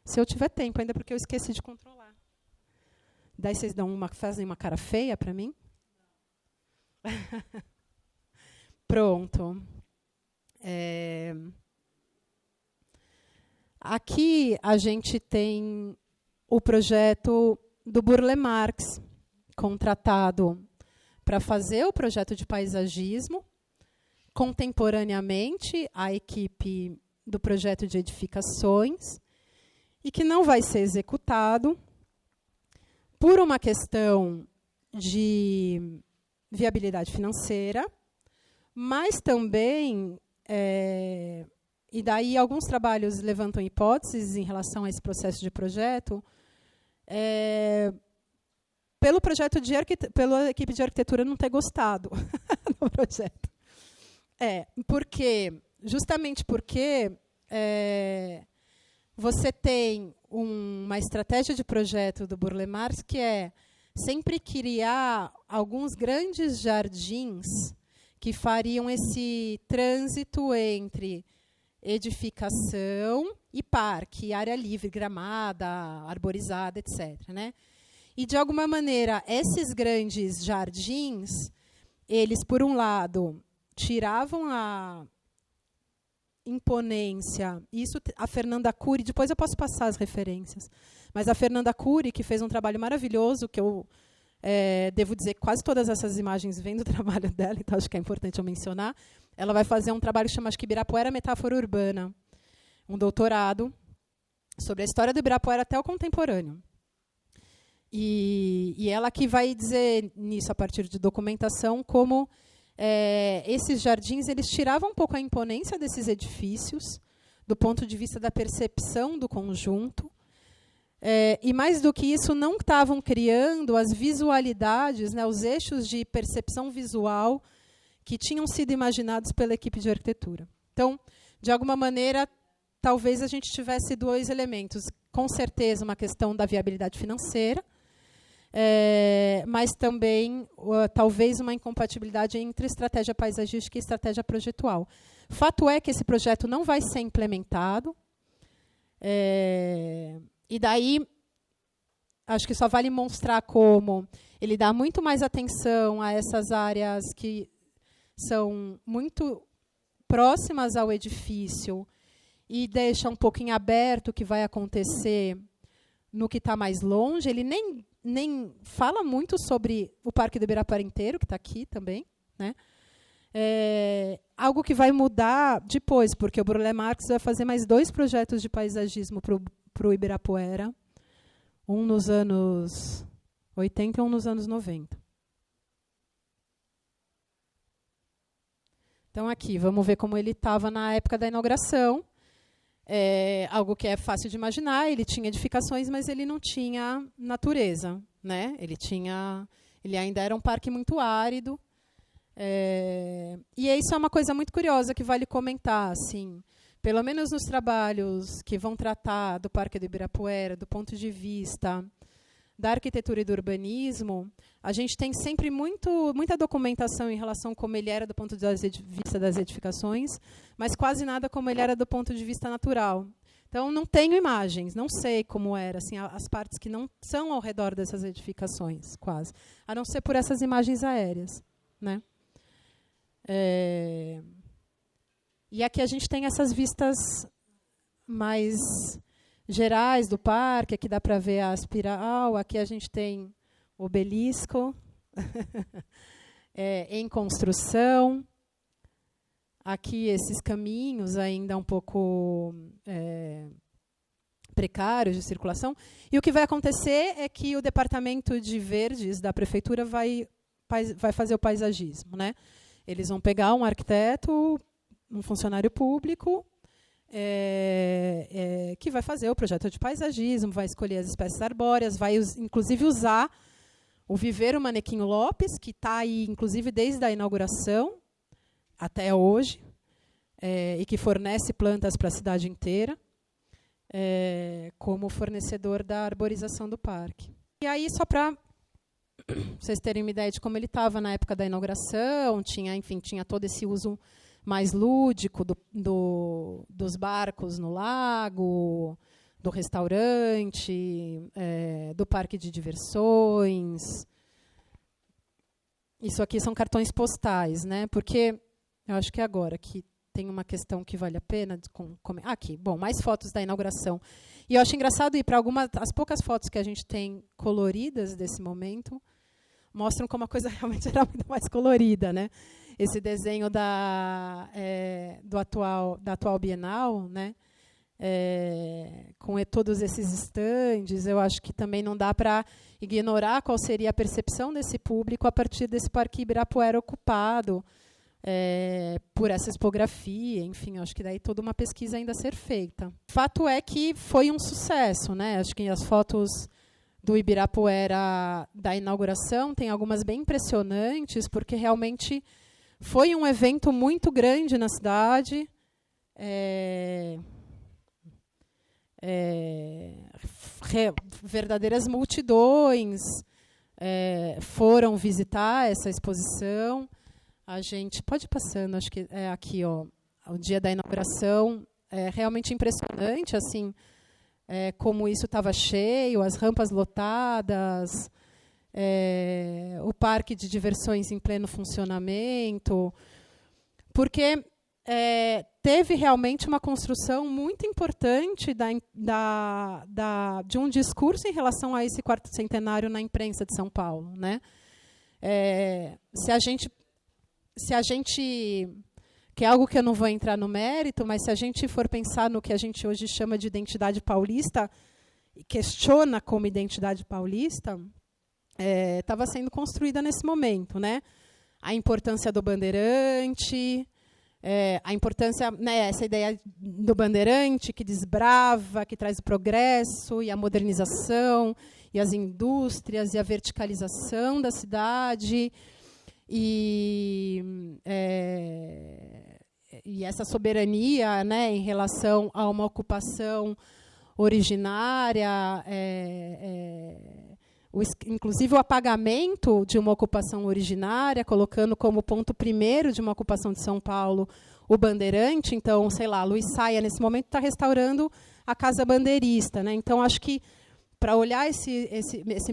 Se eu tiver tempo, ainda porque eu esqueci de controlar. Daí vocês fazem uma cara feia para mim? Pronto. Aqui a gente tem o projeto do Burle Marx, contratado para fazer o projeto de paisagismo. Contemporaneamente, a equipe do projeto de edificações, e que não vai ser executado por uma questão de viabilidade financeira, mas também, e daí alguns trabalhos levantam hipóteses em relação a esse processo de projeto, pela equipe de arquitetura não ter gostado do projeto. Justamente porque você tem uma estratégia de projeto do Burle Marx que é sempre criar alguns grandes jardins que fariam esse trânsito entre edificação e parque, área livre, gramada, arborizada, etc. Né? E, de alguma maneira, esses grandes jardins, eles, por um lado, tiravam a imponência. Isso a Fernanda Cury, depois eu posso passar as referências, mas a Fernanda Cury, que fez um trabalho maravilhoso, que eu devo dizer que quase todas essas imagens vêm do trabalho dela, então acho que é importante eu mencionar. Ela vai fazer um trabalho que chama Ibirapuera Metáfora Urbana, um doutorado sobre a história do Ibirapuera até o contemporâneo. E ela que vai dizer nisso, a partir de documentação, como esses jardins eles tiravam um pouco a imponência desses edifícios, do ponto de vista da percepção do conjunto, e mais do que isso, não estavam criando as visualidades, né, os eixos de percepção visual que tinham sido imaginados pela equipe de arquitetura. Então, de alguma maneira, talvez a gente tivesse 2 elementos. Com certeza, uma questão da viabilidade financeira, mas também, talvez, uma incompatibilidade entre estratégia paisagística e estratégia projetual. Fato é que esse projeto não vai ser implementado, e daí, acho que só vale mostrar como ele dá muito mais atenção a essas áreas que são muito próximas ao edifício e deixa um pouco em aberto o que vai acontecer no que está mais longe. Ele nem fala muito sobre o Parque do Ibirapuera inteiro, que está aqui também, né? Algo que vai mudar depois, porque o Burle Marx vai fazer mais 2 projetos de paisagismo para o Ibirapuera, um nos anos 80 e um nos anos 90. Então, aqui, vamos ver como ele estava na época da inauguração. Algo que é fácil de imaginar, ele tinha edificações, mas ele não tinha natureza. Né? Ele ainda era um parque muito árido. E isso é uma coisa muito curiosa que vale comentar. Assim, pelo menos nos trabalhos que vão tratar do Parque do Ibirapuera, do ponto de vista da arquitetura e do urbanismo, a gente tem sempre muita documentação em relação a como ele era do ponto de vista das edificações, mas quase nada como ele era do ponto de vista natural. Então, não tenho imagens, não sei como era, assim, as partes que não são ao redor dessas edificações, quase. A não ser por essas imagens aéreas, né? E aqui a gente tem essas vistas mais gerais do parque. Aqui dá para ver a espiral. Aqui a gente tem o obelisco em construção. Aqui esses caminhos ainda um pouco precários de circulação. E o que vai acontecer é que o Departamento de Verdes da Prefeitura vai fazer o paisagismo, né? Eles vão pegar um arquiteto, um funcionário público, que vai fazer o projeto de paisagismo, vai escolher as espécies arbóreas, vai inclusive usar o viveiro Manequinho Lopes, que está aí, inclusive, desde a inauguração até hoje, e que fornece plantas para a cidade inteira, como fornecedor da arborização do parque. E aí, só para vocês terem uma ideia de como ele estava na época da inauguração, tinha todo esse uso mais lúdico dos barcos no lago, do restaurante, do parque de diversões. Isso aqui são cartões postais, né? Porque eu acho que agora que tem uma questão que vale a pena. Aqui, bom, mais fotos da inauguração. E eu acho engraçado ir para as poucas fotos que a gente tem coloridas desse momento, mostram como a coisa realmente era muito mais colorida, né? Esse desenho da atual Bienal, né? Com todos esses estandes, eu acho que também não dá para ignorar qual seria a percepção desse público a partir desse Parque Ibirapuera ocupado por essa expografia. Enfim, acho que daí toda uma pesquisa ainda a ser feita. Fato é que foi um sucesso, né? Acho que as fotos do Ibirapuera da inauguração tem algumas bem impressionantes, porque realmente foi um evento muito grande na cidade. Verdadeiras multidões foram visitar essa exposição. A gente pode ir passando, acho que é aqui, ó, o dia da inauguração. É realmente impressionante, assim, como isso estava cheio, as rampas lotadas, o parque de diversões em pleno funcionamento, porque teve realmente uma construção muito importante de um discurso em relação a esse quarto centenário na imprensa de São Paulo, né? Se a gente, que é algo que eu não vou entrar no mérito, mas se a gente for pensar no que a gente hoje chama de identidade paulista, e questiona como identidade paulista, estava sendo construída nesse momento, né? A importância do bandeirante, a importância, né, essa ideia do bandeirante que desbrava, que traz o progresso e a modernização, e as indústrias, e a verticalização da cidade, e essa soberania, né, em relação a uma ocupação originária, inclusive o apagamento de uma ocupação originária, colocando como ponto primeiro de uma ocupação de São Paulo o bandeirante. Então, sei lá, Luiz Saia, nesse momento, está restaurando a Casa Bandeirista, né? Então, acho que, para olhar esse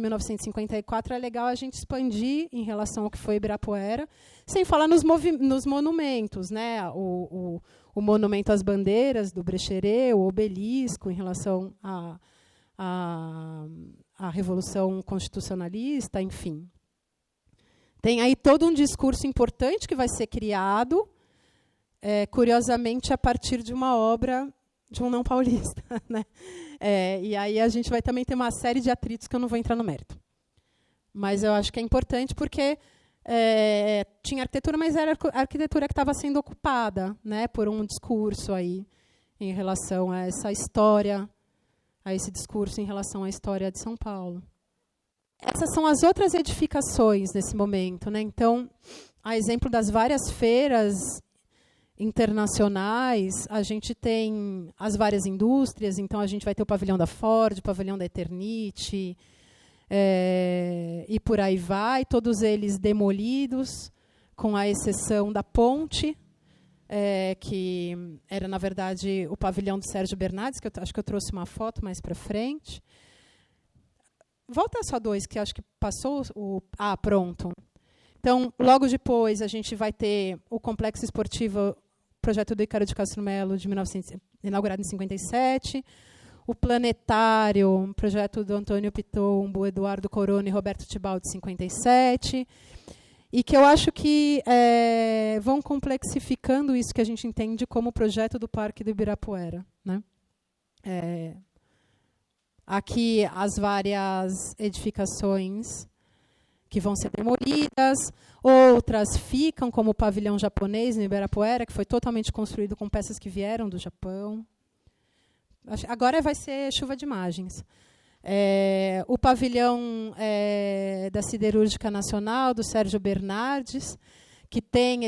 1954, é legal a gente expandir em relação ao que foi Ibirapuera, sem falar nos monumentos, né? O monumento às bandeiras do Brecheret, o obelisco em relação à Revolução Constitucionalista, enfim. Tem aí todo um discurso importante que vai ser criado, curiosamente, a partir de uma obra de um não paulista, né? E aí a gente vai também ter uma série de atritos que eu não vou entrar no mérito. Mas eu acho que é importante porque tinha arquitetura, mas era a arquitetura que estava sendo ocupada, né, por um discurso aí em relação a essa história, a esse discurso em relação à história de São Paulo. Essas são as outras edificações nesse momento, né? Então, a exemplo das várias feiras internacionais, a gente tem as várias indústrias. Então, a gente vai ter o pavilhão da Ford, o pavilhão da Eternit, e por aí vai, todos eles demolidos, com a exceção da ponte, que era, na verdade, o pavilhão do Sérgio Bernardes, que acho que eu trouxe uma foto mais para frente. Volta só 2, que acho que passou o... Ah, pronto. Então, logo depois, a gente vai ter o Complexo Esportivo, projeto do Ícaro de Castro Melo, inaugurado em 57, o Planetário, projeto do Antônio Pitombo, Eduardo Corona e Roberto Tibaldi, de 57, e que eu acho que vão complexificando isso que a gente entende como o projeto do Parque do Ibirapuera, né? Aqui as várias edificações que vão ser demolidas, outras ficam, como o pavilhão japonês no Ibirapuera, que foi totalmente construído com peças que vieram do Japão. Agora vai ser chuva de imagens. O pavilhão da Siderúrgica Nacional, do Sérgio Bernardes, que tem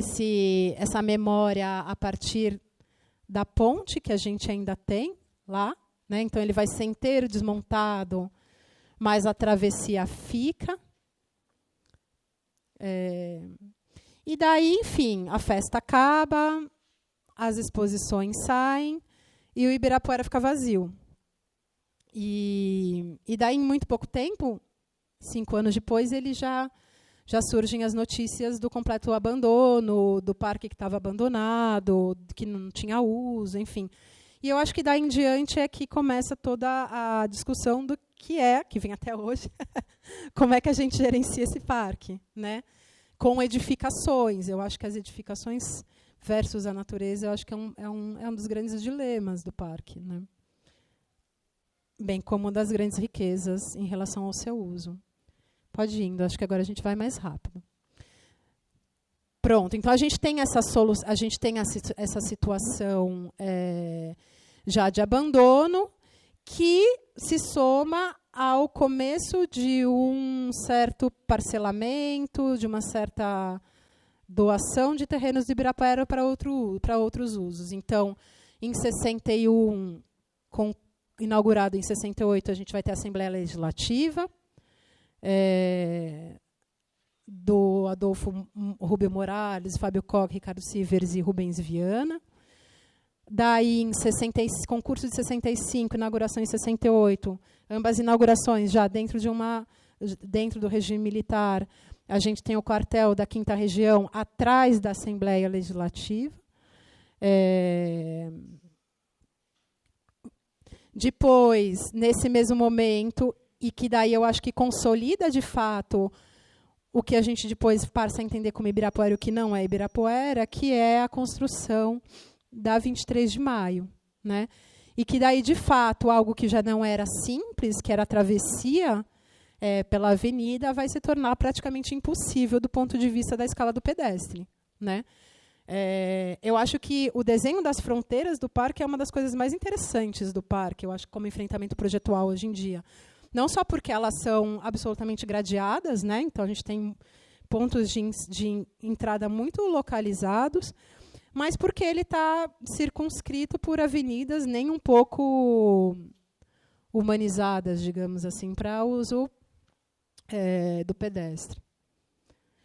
essa memória a partir da ponte que a gente ainda tem lá, né? Então, ele vai ser inteiro desmontado, mas a travessia fica. E daí, enfim, a festa acaba, as exposições saem e o Ibirapuera fica vazio. E daí, em muito pouco tempo, 5 anos depois, ele já surgem as notícias do completo abandono, do parque que estava abandonado, que não tinha uso, enfim. E eu acho que daí em diante é que começa toda a discussão do que vem até hoje, como é que a gente gerencia esse parque, né? Com edificações. Eu acho que as edificações versus a natureza, eu acho que é um dos grandes dilemas do parque, né? Bem como das grandes riquezas em relação ao seu uso. Pode ir indo, acho que agora a gente vai mais rápido. Pronto, então a gente tem essa situação já de abandono, que se soma ao começo de um certo parcelamento, de uma certa doação de terrenos de Ibirapuera para outros usos. Então, em 61, inaugurado em 68, a gente vai ter a Assembleia Legislativa, do Adolfo Rubio Morales, Fábio Koch, Ricardo Sivers e Rubens Viana. Daí, concurso de 65, inauguração em 68, ambas inaugurações já dentro do regime militar. A gente tem o quartel da 5ª Região atrás da Assembleia Legislativa. Depois, nesse mesmo momento, e que daí eu acho que consolida de fato o que a gente depois passa a entender como Ibirapuera e o que não é Ibirapuera, que é a construção da 23 de maio. Né? E que daí, de fato, algo que já não era simples, que era a travessia pela avenida, vai se tornar praticamente impossível do ponto de vista da escala do pedestre. Né? Eu acho que o desenho das fronteiras do parque é uma das coisas mais interessantes do parque, eu acho, como enfrentamento projetual hoje em dia. Não só porque elas são absolutamente gradeadas, né? Então a gente tem pontos de entrada muito localizados, mas porque ele está circunscrito por avenidas nem um pouco humanizadas, digamos assim, para uso do pedestre.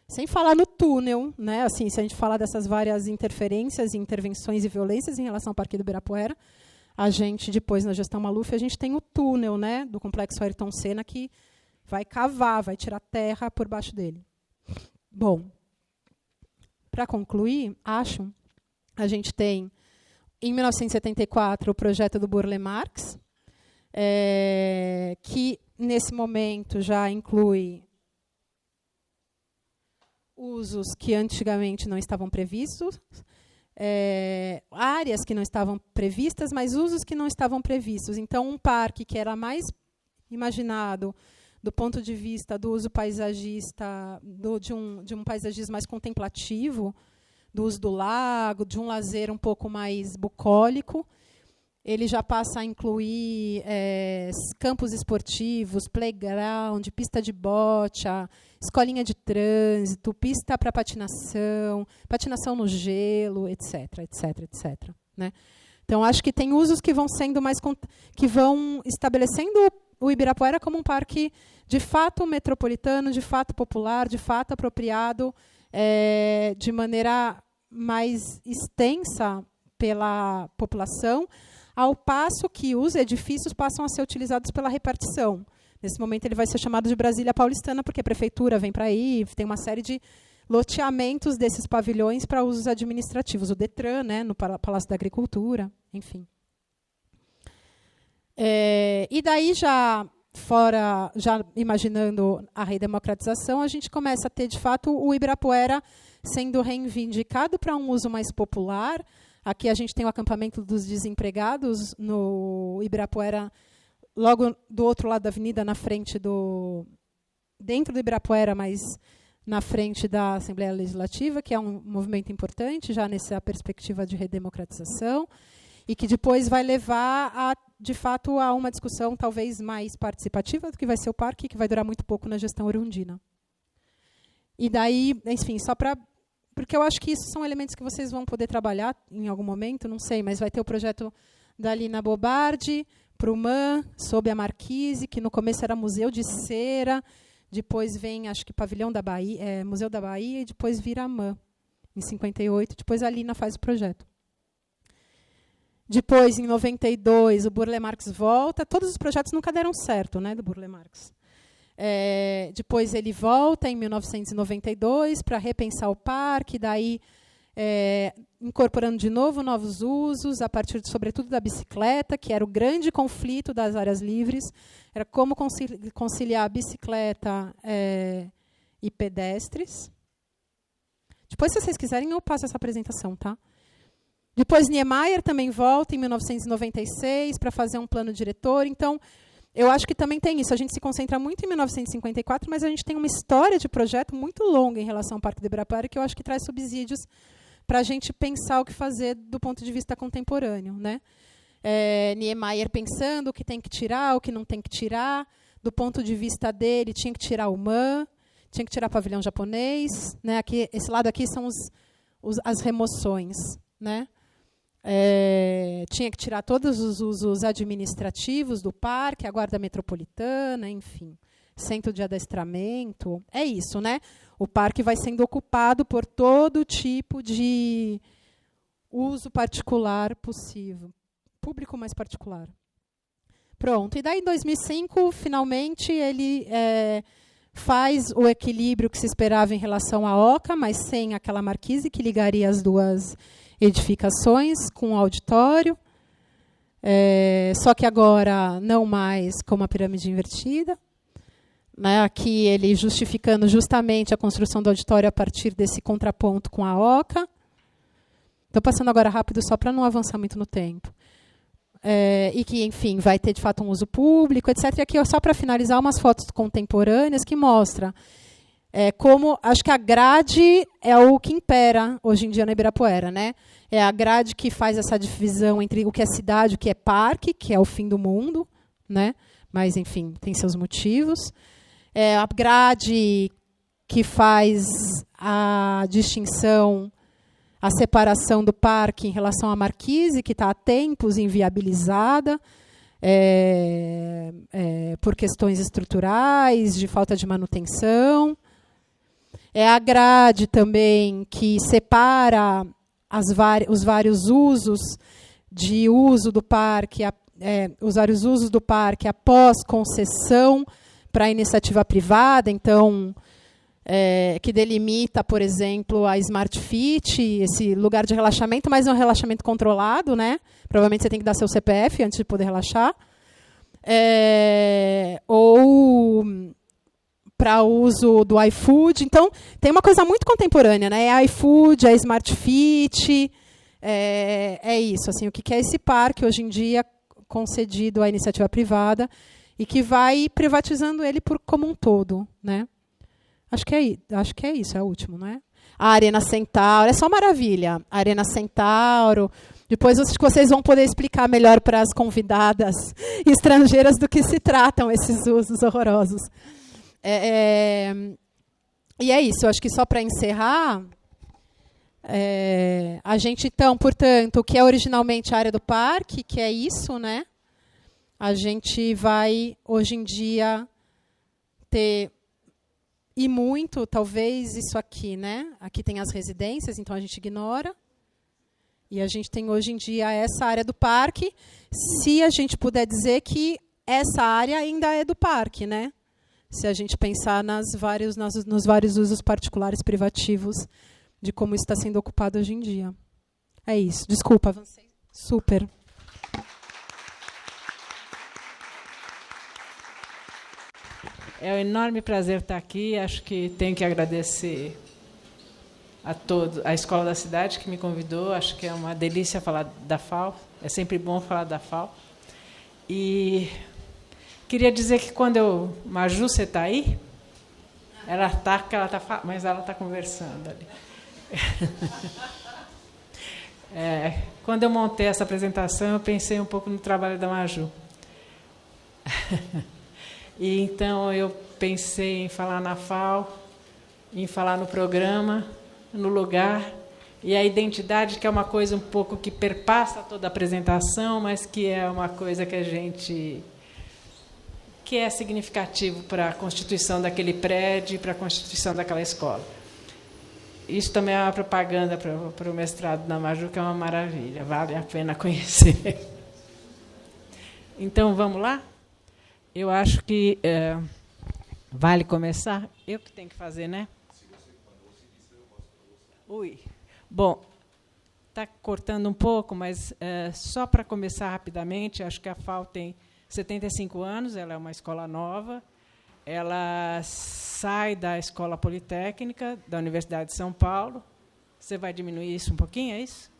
Sem falar no túnel, né? Assim, se a gente falar dessas várias interferências, intervenções e violências em relação ao Parque do Ibirapuera, a gente, depois, na gestão Maluf, a gente tem o túnel, né, do Complexo Ayrton Senna, que vai cavar, vai tirar terra por baixo dele. Bom, para concluir, a gente tem, em 1974, o projeto do Burle Marx, que, nesse momento, já inclui usos que antigamente não estavam previstos, áreas que não estavam previstas, mas usos que não estavam previstos. Então, um parque que era mais imaginado do ponto de vista do uso paisagista, de um paisagismo mais contemplativo, do uso do lago, de um lazer um pouco mais bucólico, ele já passa a incluir campos esportivos, playground, pista de bocha, escolinha de trânsito, pista para patinação, patinação no gelo, etc, etc, etc. Né? Então, acho que tem usos que vão sendo mais que vão estabelecendo o Ibirapuera como um parque de fato metropolitano, de fato popular, de fato apropriado, de maneira mais extensa pela população, ao passo que os edifícios passam a ser utilizados pela repartição. Nesse momento, ele vai ser chamado de Brasília Paulistana, porque a prefeitura vem para aí, tem uma série de loteamentos desses pavilhões para usos administrativos. O Detran, né, no Palácio da Agricultura, enfim. E daí, já imaginando a redemocratização, a gente começa a ter, de fato, o Ibirapuera sendo reivindicado para um uso mais popular. Aqui a gente tem o acampamento dos desempregados no Ibirapuera, logo do outro lado da avenida, dentro do Ibirapuera, mas na frente da Assembleia Legislativa, que é um movimento importante, já nessa perspectiva de redemocratização, e que depois vai levar, de fato, a uma discussão talvez mais participativa do que vai ser o parque, que vai durar muito pouco na gestão Orundina. E daí, enfim, só para... Porque eu acho que isso são elementos que vocês vão poder trabalhar em algum momento, não sei, mas vai ter o projeto da Lina Bobardi, Prumã, sob a Marquise, que no começo era Museu de Cera, depois vem, acho que Pavilhão da Bahia, Museu da Bahia, e depois vira a MAN, em 58. Depois a Lina faz o projeto. Depois, em 92, o Burle Marx volta. Todos os projetos nunca deram certo, né, do Burle Marx. Depois ele volta, em 1992, para repensar o parque, daí incorporando de novo novos usos, a partir, sobretudo, da bicicleta, que era o grande conflito das áreas livres. Era como conciliar a bicicleta e pedestres. Depois, se vocês quiserem, eu passo essa apresentação, tá? Depois, Niemeyer também volta, em 1996, para fazer um plano diretor. Então, eu acho que também tem isso. A gente se concentra muito em 1954, mas a gente tem uma história de projeto muito longa em relação ao Parque do Ibirapuera, que eu acho que traz subsídios para a gente pensar o que fazer do ponto de vista contemporâneo, né? Niemeyer pensando o que tem que tirar, o que não tem que tirar. Do ponto de vista dele, tinha que tirar o MAN, tinha que tirar o pavilhão japonês. Né? Aqui, esse lado aqui são as remoções. Né? Tinha que tirar todos os usos administrativos do parque, a guarda metropolitana, enfim, centro de adestramento. É isso, né? O parque vai sendo ocupado por todo tipo de uso particular possível. Público mais particular. Pronto. E daí, em 2005, finalmente, ele faz o equilíbrio que se esperava em relação à Oca, mas sem aquela marquise que ligaria as duas edificações com o auditório. Só que agora não mais com uma pirâmide invertida. Né, aqui ele justificando justamente a construção do auditório a partir desse contraponto com a Oca. Estou passando agora rápido só para não avançar muito no tempo. E que, enfim, vai ter de fato um uso público, etc. E aqui, só para finalizar, umas fotos contemporâneas que mostram como, acho que a grade é o que impera hoje em dia no Ibirapuera. Né? É a grade que faz essa divisão entre o que é cidade e o que é parque, que é o fim do mundo. Né? Mas, enfim, tem seus motivos. A grade que faz a distinção, a separação do parque em relação à marquise, que está há tempos inviabilizada por questões estruturais, de falta de manutenção. A grade também que separa os vários usos de uso do parque, os vários usos do parque após concessão para a iniciativa privada, então, que delimita, por exemplo, a Smart Fit, esse lugar de relaxamento, mas é um relaxamento controlado, né? Provavelmente você tem que dar seu CPF antes de poder relaxar. Ou para uso do iFood. Então, tem uma coisa muito contemporânea, né? É iFood, é Smart Fit, é isso. Assim, o que é esse parque, hoje em dia, concedido à iniciativa privada, e que vai privatizando ele como um todo, né? Acho que é isso, é o último, não é? A Arena Centauro, é só maravilha. A Arena Centauro. Depois vocês vão poder explicar melhor para as convidadas estrangeiras do que se tratam esses usos horrorosos. E é isso, eu acho que só para encerrar, a gente, então, portanto, o que é originalmente a área do parque, que é isso, né? A gente vai, hoje em dia, ter e muito, talvez, isso aqui, né? Aqui tem as residências, então a gente ignora. E a gente tem, hoje em dia, essa área do parque, se a gente puder dizer que essa área ainda é do parque, né? Se a gente pensar nos vários usos particulares privativos de como isso está sendo ocupado hoje em dia. É isso. Desculpa, avancei. Super. É um enorme prazer estar aqui. Acho que tenho que agradecer a todos, a Escola da Cidade que me convidou. Acho que é uma delícia falar da FAO. É sempre bom falar da FAO. E queria dizer que quando Maju, você está aí? Ela está, mas ela está conversando ali. Quando eu montei essa apresentação, eu pensei um pouco no trabalho da Maju. E então eu pensei em falar na FAO, em falar no programa, no lugar, e a identidade, que é uma coisa um pouco que perpassa toda a apresentação, mas que é uma coisa que é significativo para a constituição daquele prédio, para a constituição daquela escola. Isso também é uma propaganda para o mestrado da Maju, que é uma maravilha, vale a pena conhecer. Então, vamos lá? Eu acho que vale começar. Eu que tenho que fazer, né? Ui. Bom, está cortando um pouco, mas só para começar rapidamente, acho que a FAO tem 75 anos, ela é uma escola nova. Ela sai da Escola Politécnica da Universidade de São Paulo. Você vai diminuir isso um pouquinho, é isso?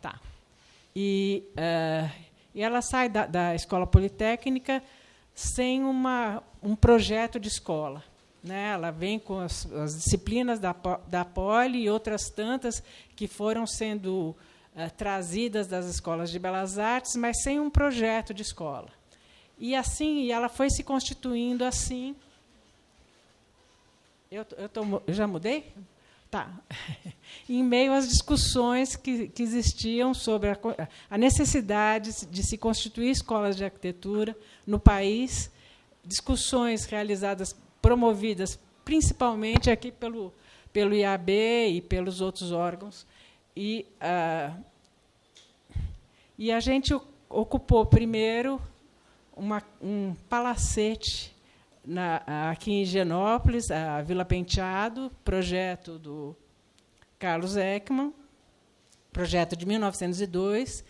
Tá. E ela sai da Escola Politécnica sem um projeto de escola, né? Ela vem com as disciplinas da Poli e outras tantas que foram sendo trazidas das escolas de belas artes, mas sem um projeto de escola. E assim, ela foi se constituindo assim. Eu já mudei? Tá. Em meio às discussões que existiam sobre a necessidade de se constituir escolas de arquitetura no país, discussões promovidas principalmente aqui pelo IAB e pelos outros órgãos. E a gente ocupou primeiro um palacete aqui em Higienópolis, a Vila Penteado, projeto do Carlos Ekman, projeto de 1902.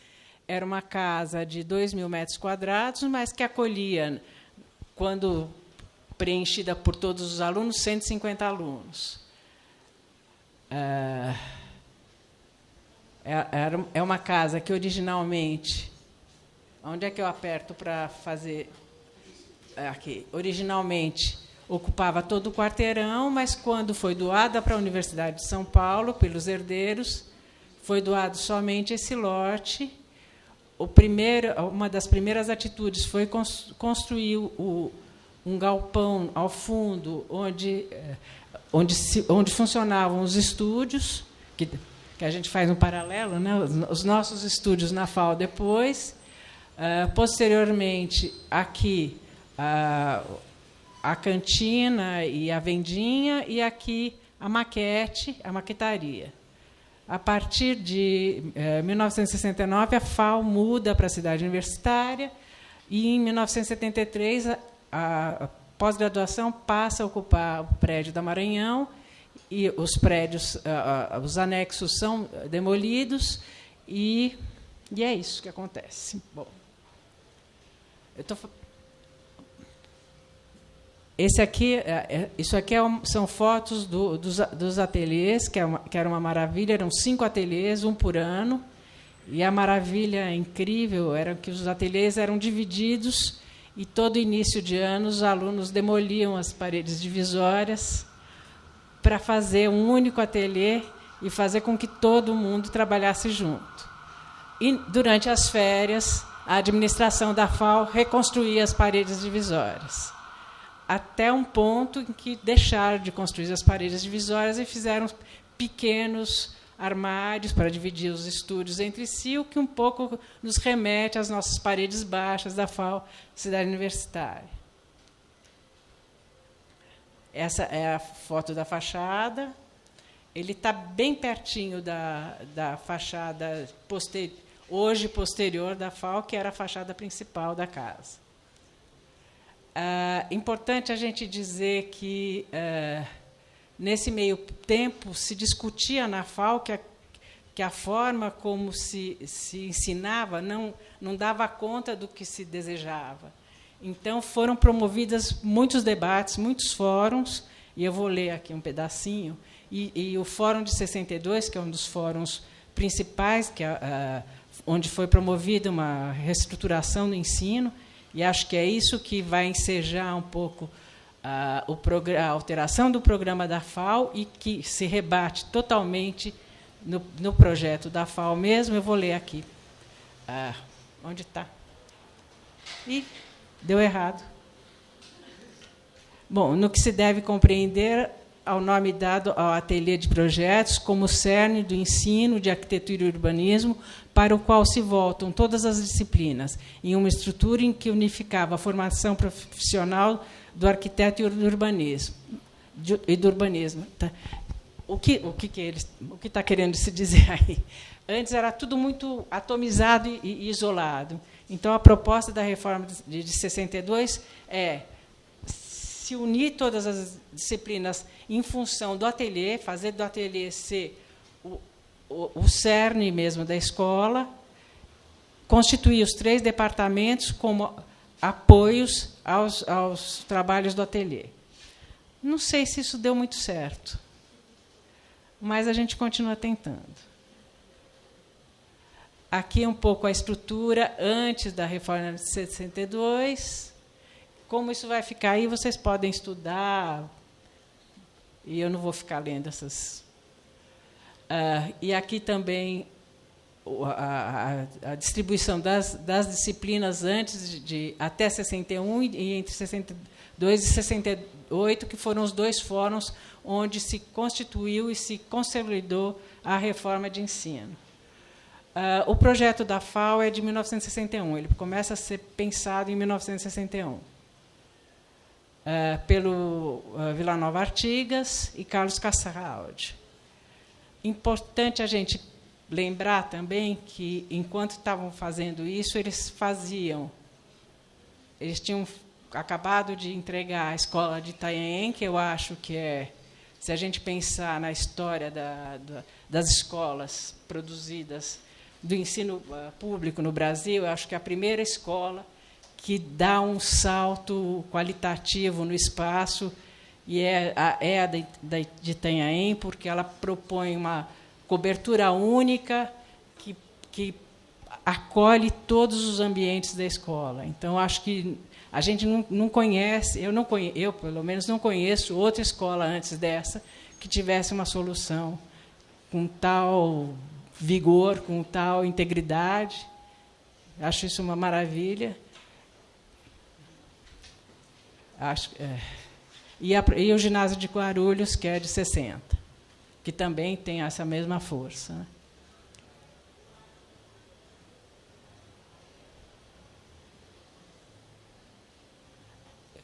Era uma casa de 2.000 metros quadrados, mas que acolhia, quando preenchida por todos os alunos, 150 alunos. É uma casa que, originalmente... Onde é que eu aperto para fazer... Aqui. Originalmente, ocupava todo o quarteirão, mas, quando foi doada para a Universidade de São Paulo, pelos herdeiros, foi doado somente esse lote. Uma das primeiras atitudes foi construir um galpão ao fundo, onde funcionavam os estúdios, que a gente faz um paralelo, né? Os nossos estúdios na FAO depois. Posteriormente, aqui, a cantina e a vendinha, e aqui a maquetaria. A partir de 1969, a FAO muda para a cidade universitária, e, em 1973, a pós-graduação passa a ocupar o prédio da Maranhão, e os anexos são demolidos, e é isso que acontece. Bom, isso aqui são fotos dos ateliês, que era uma maravilha. Eram 5 ateliês, um por ano. E a maravilha incrível era que os ateliês eram divididos, e, todo início de ano, os alunos demoliam as paredes divisórias para fazer um único ateliê e fazer com que todo mundo trabalhasse junto. E, durante as férias, a administração da FAO reconstruía as paredes divisórias, até um ponto em que deixaram de construir as paredes divisórias e fizeram pequenos armários para dividir os estúdios entre si, o que um pouco nos remete às nossas paredes baixas da FAO, cidade universitária. Essa é a foto da fachada. Ele está bem pertinho da fachada hoje posterior da FAO, que era a fachada principal da casa. Importante a gente dizer que, nesse meio tempo, se discutia na FAO que a forma como se ensinava não dava conta do que se desejava. Então, foram promovidos muitos debates, muitos fóruns, e eu vou ler aqui um pedacinho. E o Fórum de 62, que é um dos fóruns principais, onde foi promovida uma reestruturação do ensino, e acho que é isso que vai ensejar um pouco a alteração do programa da FAO e que se rebate totalmente no projeto da FAO mesmo. Eu vou ler aqui. Onde está? Ih, deu errado. Bom, no que se deve compreender ao nome dado ao ateliê de projetos como cerne do ensino de arquitetura e urbanismo, para o qual se voltam todas as disciplinas, em uma estrutura em que unificava a formação profissional do arquiteto e do urbanismo. Tá. O que está querendo se dizer aí? Antes era tudo muito atomizado e isolado. Então, a proposta da reforma de 62 é se unir todas as disciplinas em função do ateliê, fazer do ateliê ser o cerne mesmo da escola, constituir os 3 departamentos como apoios aos trabalhos do ateliê. Não sei se isso deu muito certo, mas a gente continua tentando. Aqui um pouco a estrutura antes da reforma de 62. Como isso vai ficar aí, vocês podem estudar, e eu não vou ficar lendo essas. E aqui também a distribuição das disciplinas antes até 61 e entre 62 e 68, que foram os 2 fóruns onde se constituiu e se consolidou a reforma de ensino. O projeto da FAO é de 1961, ele começa a ser pensado em 1961. Pelo Villanova Artigas e Carlos Casaraldi. Importante a gente lembrar também que, enquanto estavam fazendo isso, eles tinham acabado de entregar a escola de Itanhaém, que eu acho que se a gente pensar na história das escolas produzidas do ensino público no Brasil, eu acho que é a primeira escola que dá um salto qualitativo no espaço, e é a de Itanhaém, porque ela propõe uma cobertura única que acolhe todos os ambientes da escola. Então, acho que a gente não conhece, eu, pelo menos, não conheço outra escola antes dessa que tivesse uma solução com tal vigor, com tal integridade. Acho isso uma maravilha. E o ginásio de Guarulhos, que é de 60, que também tem essa mesma força, né?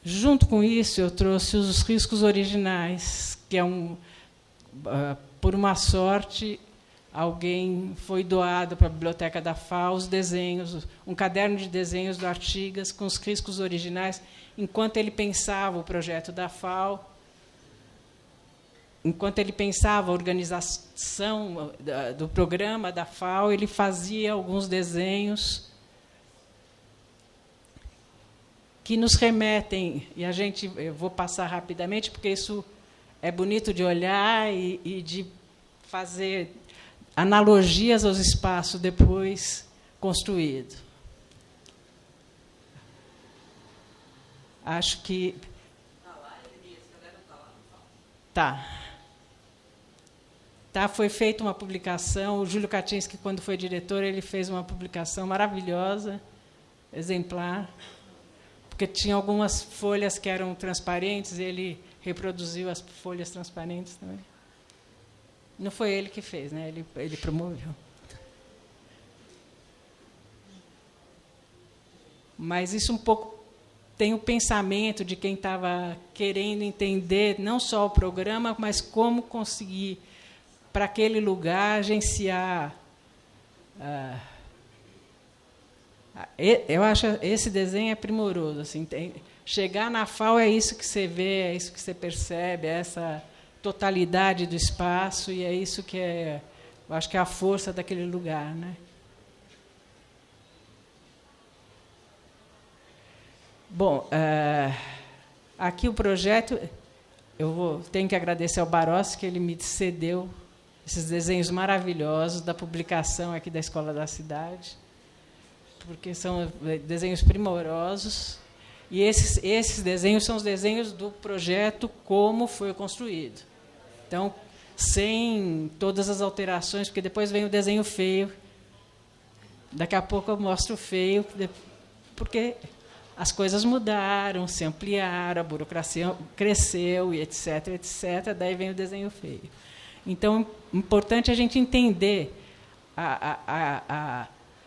Junto com isso, eu trouxe os riscos originais, que é por uma sorte, alguém foi doado para a biblioteca da FAO os desenhos, um caderno de desenhos do Artigas com os riscos originais, enquanto ele pensava o projeto da FAO, enquanto ele pensava a organização do programa da FAO, ele fazia alguns desenhos que nos remetem, e eu vou passar rapidamente, porque isso é bonito de olhar e de fazer analogias aos espaços depois construídos. Acho que... Tá, foi feita uma publicação, o Júlio Kaczynski, quando foi diretor, ele fez uma publicação maravilhosa, exemplar, porque tinha algumas folhas que eram transparentes, e ele reproduziu as folhas transparentes também. Não foi ele que fez, né? Ele promoveu. Mas isso um pouco tem o pensamento de quem estava querendo entender não só o programa, mas como conseguir, para aquele lugar, agenciar. Eu acho esse desenho é primoroso. Assim, chegar na FAO é isso que você vê, é isso que você percebe, é essa totalidade do espaço, e é isso que eu acho que é a força daquele lugar, né? Bom, aqui o projeto, tenho que agradecer ao Barossi, que ele me cedeu esses desenhos maravilhosos da publicação aqui da Escola da Cidade, porque são desenhos primorosos, e esses desenhos são os desenhos do projeto como foi construído. Então, sem todas as alterações, porque depois vem o desenho feio, daqui a pouco eu mostro o feio, porque as coisas mudaram, se ampliaram, a burocracia cresceu, e etc., etc., daí vem o desenho feio. Então, é importante a gente entender,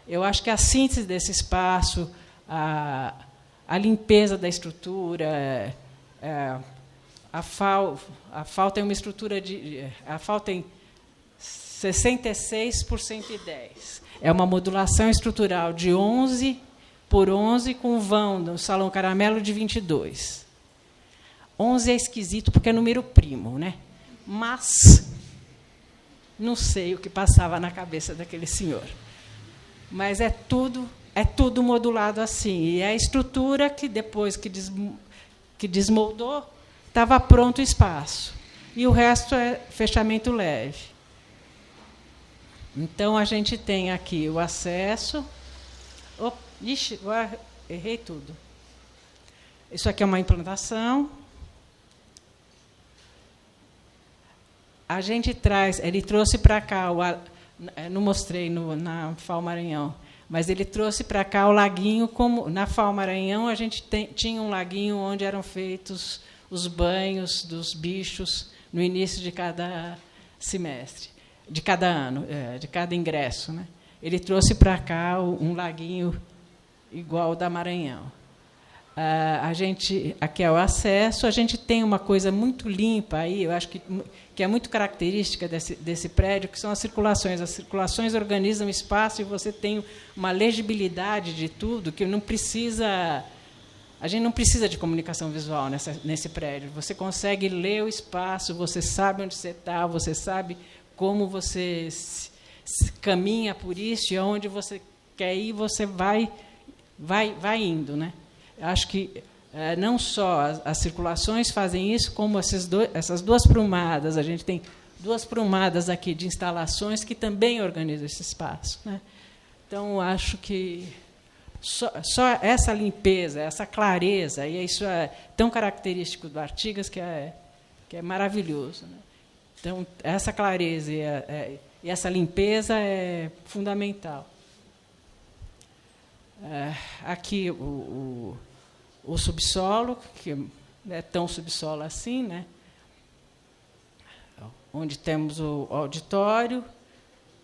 eu acho que a síntese desse espaço, a limpeza da estrutura, a FAO tem uma estrutura a FAO tem 66 por 110. É uma modulação estrutural de 11 por 11 com vão no Salão Caramelo de 22. 11 é esquisito porque é número primo, né? Mas não sei o que passava na cabeça daquele senhor. Mas é tudo modulado assim. E a estrutura que, depois que desmoldou, estava pronto o espaço. E o resto é fechamento leve. Então, a gente tem aqui o acesso. Ixi, agora errei tudo. Isso aqui é uma implantação. A gente traz, ele trouxe para cá, não mostrei na FAO Maranhão, mas ele trouxe para cá o laguinho, como na FAO Maranhão a gente tinha um laguinho onde eram feitos os banhos dos bichos no início de cada semestre, de cada ano, de cada ingresso, né? Ele trouxe para cá um laguinho igual ao da Maranhão. Aqui é o acesso, a gente tem uma coisa muito limpa aí, eu acho que é muito característica desse prédio, que são as circulações. As circulações organizam o espaço e você tem uma legibilidade de tudo que não precisa. A gente não precisa de comunicação visual nesse prédio. Você consegue ler o espaço, você sabe onde você está, você sabe como você caminha por isso e aonde você quer ir, você vai indo, né? Acho que não só as circulações fazem isso, como essas duas prumadas. A gente tem duas prumadas aqui de instalações que também organizam esse espaço, né? Então, acho que só essa limpeza, essa clareza, e isso é tão característico do Artigas que é maravilhoso, né? Então, essa clareza e essa limpeza é fundamental. Aqui o subsolo, que não é tão subsolo assim, né? Onde temos o auditório.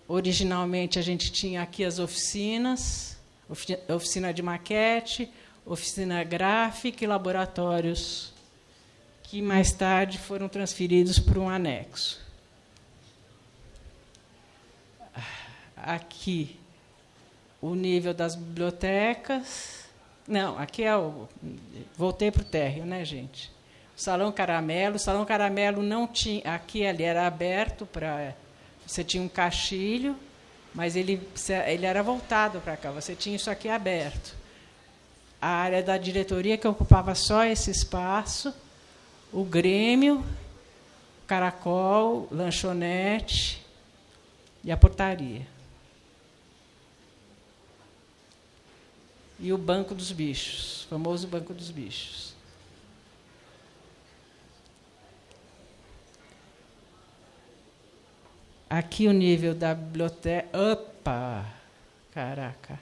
Originalmente, a gente tinha aqui as oficinas, oficina de maquete, oficina gráfica e laboratórios, que mais tarde foram transferidos para um anexo. Aqui, o nível das bibliotecas. Não, aqui é o... Voltei para o térreo, né, gente? O Salão Caramelo. O Salão Caramelo não tinha... Aqui ele era aberto para... Você tinha um caixilho, mas ele era voltado para cá. Você tinha isso aqui aberto. A área da diretoria, que ocupava só esse espaço, o Grêmio, Caracol, lanchonete e a portaria. E o Banco dos Bichos, o famoso Banco dos Bichos. Aqui o nível da biblioteca... Opa! Caraca!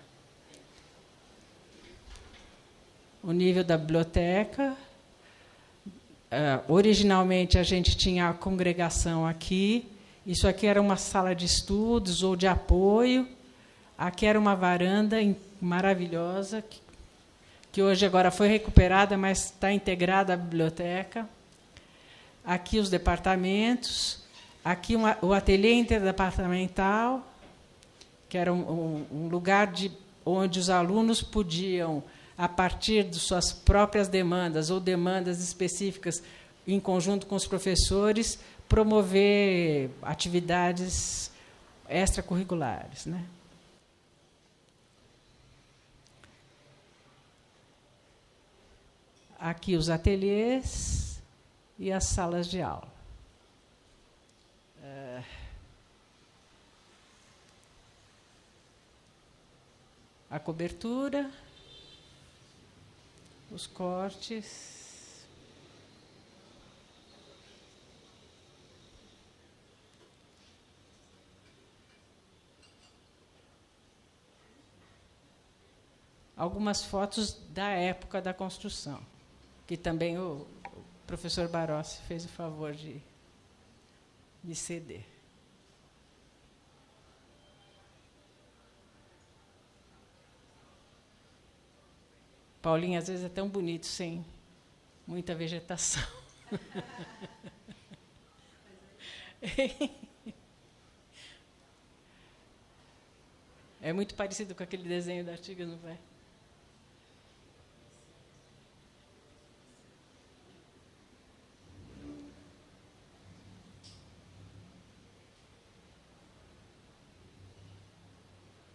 O nível da biblioteca. Originalmente, a gente tinha a congregação aqui. Isso aqui era uma sala de estudos ou de apoio. Aqui era uma varanda maravilhosa, que hoje agora foi recuperada, mas está integrada à biblioteca. Aqui os departamentos, aqui o ateliê interdepartamental, que era um lugar onde os alunos podiam, a partir de suas próprias demandas ou demandas específicas, em conjunto com os professores, promover atividades extracurriculares, né? Aqui os ateliês e as salas de aula. A cobertura, os cortes. Algumas fotos da época da construção, que também o professor Barossi fez o favor de me ceder. Paulinho, às vezes, é tão bonito sem muita vegetação. É muito parecido com aquele desenho da Artigas, não vai?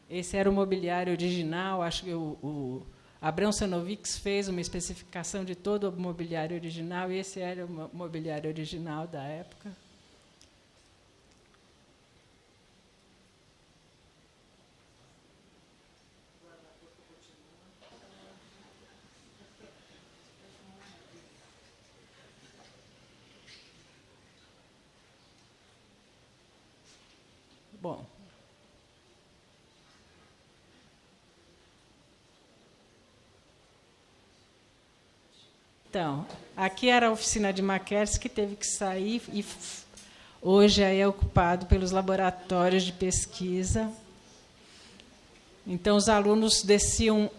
Esse era o mobiliário original. Acho que o Abrão Sanovics fez uma especificação de todo o mobiliário original, e esse era o mobiliário original da época. Bom, então, aqui era a oficina de Maqueres, que teve que sair, e hoje aí é ocupado pelos laboratórios de pesquisa. Então, os alunos desciam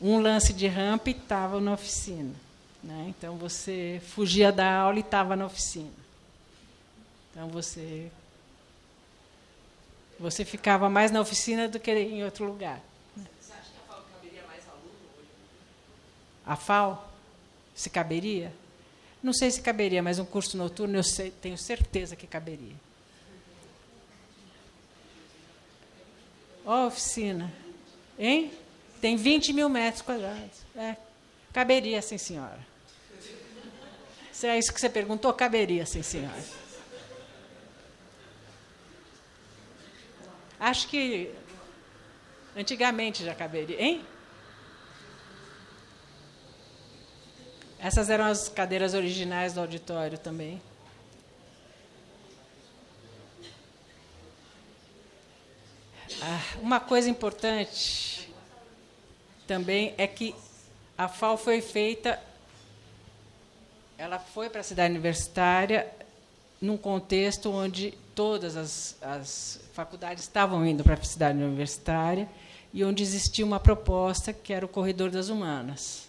um lance de rampa e estavam na oficina, né? Então, você fugia da aula e estava na oficina. Então, você ficava mais na oficina do que em outro lugar. Você acha que a FAO caberia mais aluno hoje? A FAO? Se caberia? Não sei se caberia, mas um curso noturno tenho certeza que caberia. Ó, a oficina. Hein? Tem 20 mil metros quadrados. Caberia, sim, senhora. Se é isso que você perguntou, caberia, sim, senhora. Acho que antigamente já caberia, hein? Essas eram as cadeiras originais do auditório também. Uma coisa importante também é que a FAO foi feita, ela foi para a cidade universitária num contexto onde todas as faculdades estavam indo para a cidade universitária e onde existia uma proposta que era o Corredor das Humanas,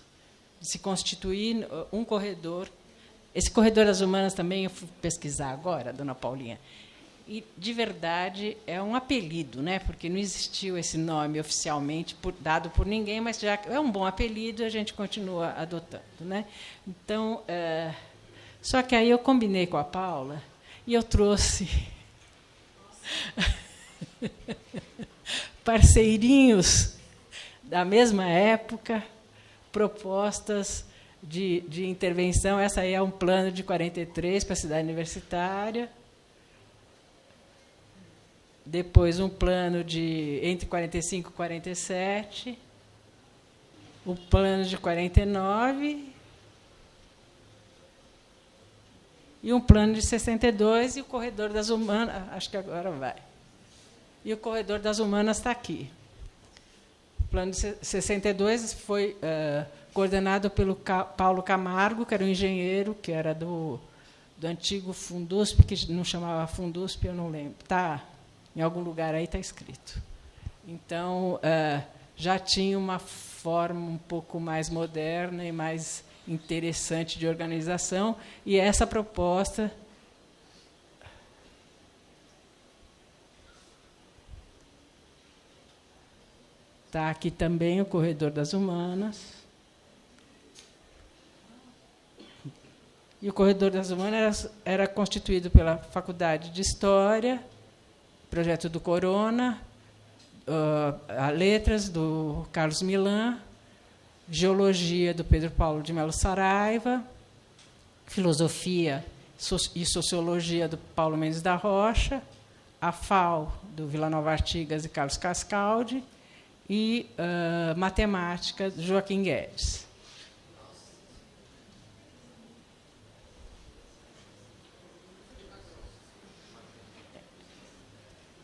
de se constituir um corredor. Esse Corredor das Humanas também eu fui pesquisar agora, dona Paulinha, e, de verdade, é um apelido, né? Porque não existiu esse nome oficialmente dado por ninguém, mas já é um bom apelido e a gente continua adotando, né? Então, só que aí eu combinei com a Paula e eu trouxe parceirinhos da mesma época, propostas de intervenção. Essa aí é um plano de 43 para a cidade universitária. Depois, um plano de entre 45 e 47. O plano de 49. E um plano de 62, e o Corredor das Humanas, acho que agora vai. E o Corredor das Humanas está aqui. O plano de 62 foi coordenado pelo Paulo Camargo, que era um engenheiro, que era do antigo Fundusp, que não chamava Fundusp, eu não lembro. Tá, em algum lugar aí está escrito. Então, já tinha uma forma um pouco mais moderna e mais interessante de organização. E essa proposta está aqui também, o Corredor das Humanas. E o Corredor das Humanas era constituído pela Faculdade de História, projeto do Corona, a Letras, do Carlos Milan, Geologia, do Pedro Paulo de Melo Saraiva, Filosofia e Sociologia, do Paulo Mendes da Rocha, a FAO, do Vila Nova Artigas e Carlos Cascaldi, e Matemática, do Joaquim Guedes.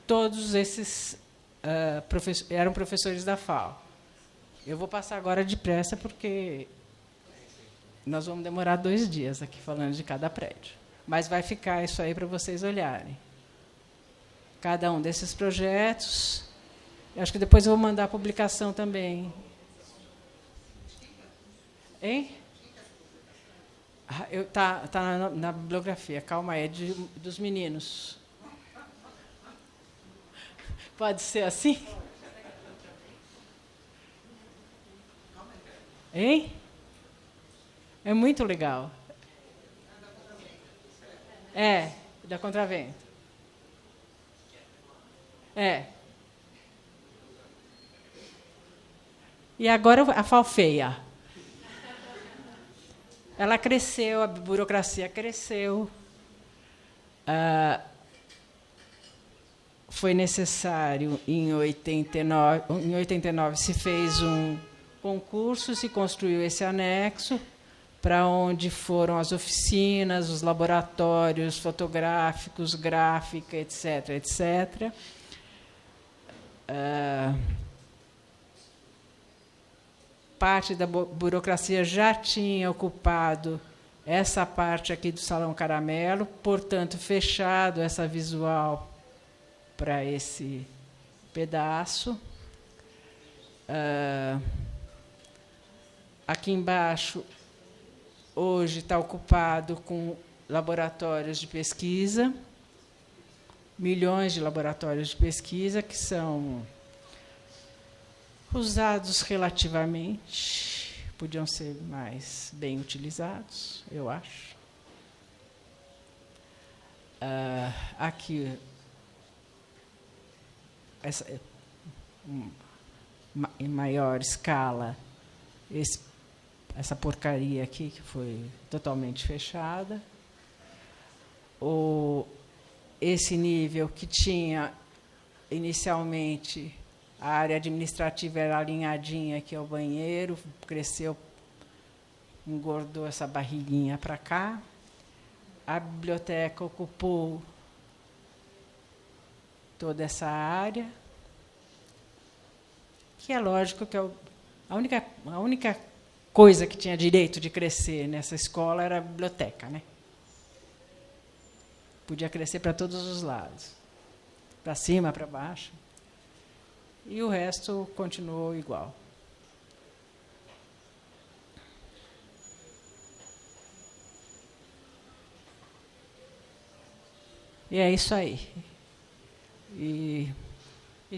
Todos esses eram professores da FAO. Eu vou passar agora depressa, porque nós vamos demorar 2 dias aqui falando de cada prédio. Mas vai ficar isso aí para vocês olharem. Cada um desses projetos. Eu acho que depois eu vou mandar a publicação também. Hein? Tá na bibliografia. Calma aí, dos meninos. Pode ser assim? Hein? É muito legal. Da Contravento. E agora a Falfeia. Ela cresceu, a burocracia cresceu. Foi necessário, em 89 se fez um concurso, se construiu esse anexo, para onde foram as oficinas, os laboratórios fotográficos, gráfica, etc., etc. Parte da burocracia já tinha ocupado essa parte aqui do Salão Caramelo, portanto, fechado essa visual para esse pedaço. Aqui embaixo, hoje está ocupado com laboratórios de pesquisa, milhões de laboratórios de pesquisa que são usados relativamente, podiam ser mais bem utilizados, eu acho. Aqui, em maior escala, essa porcaria aqui, que foi totalmente fechada. Esse nível que tinha, inicialmente, a área administrativa era alinhadinha aqui ao banheiro, cresceu, engordou essa barriguinha para cá. A biblioteca ocupou toda essa área, que é lógico que a única coisa que tinha direito de crescer nessa escola era a biblioteca, né? Podia crescer para todos os lados, para cima, para baixo. E o resto continuou igual. E é isso aí. E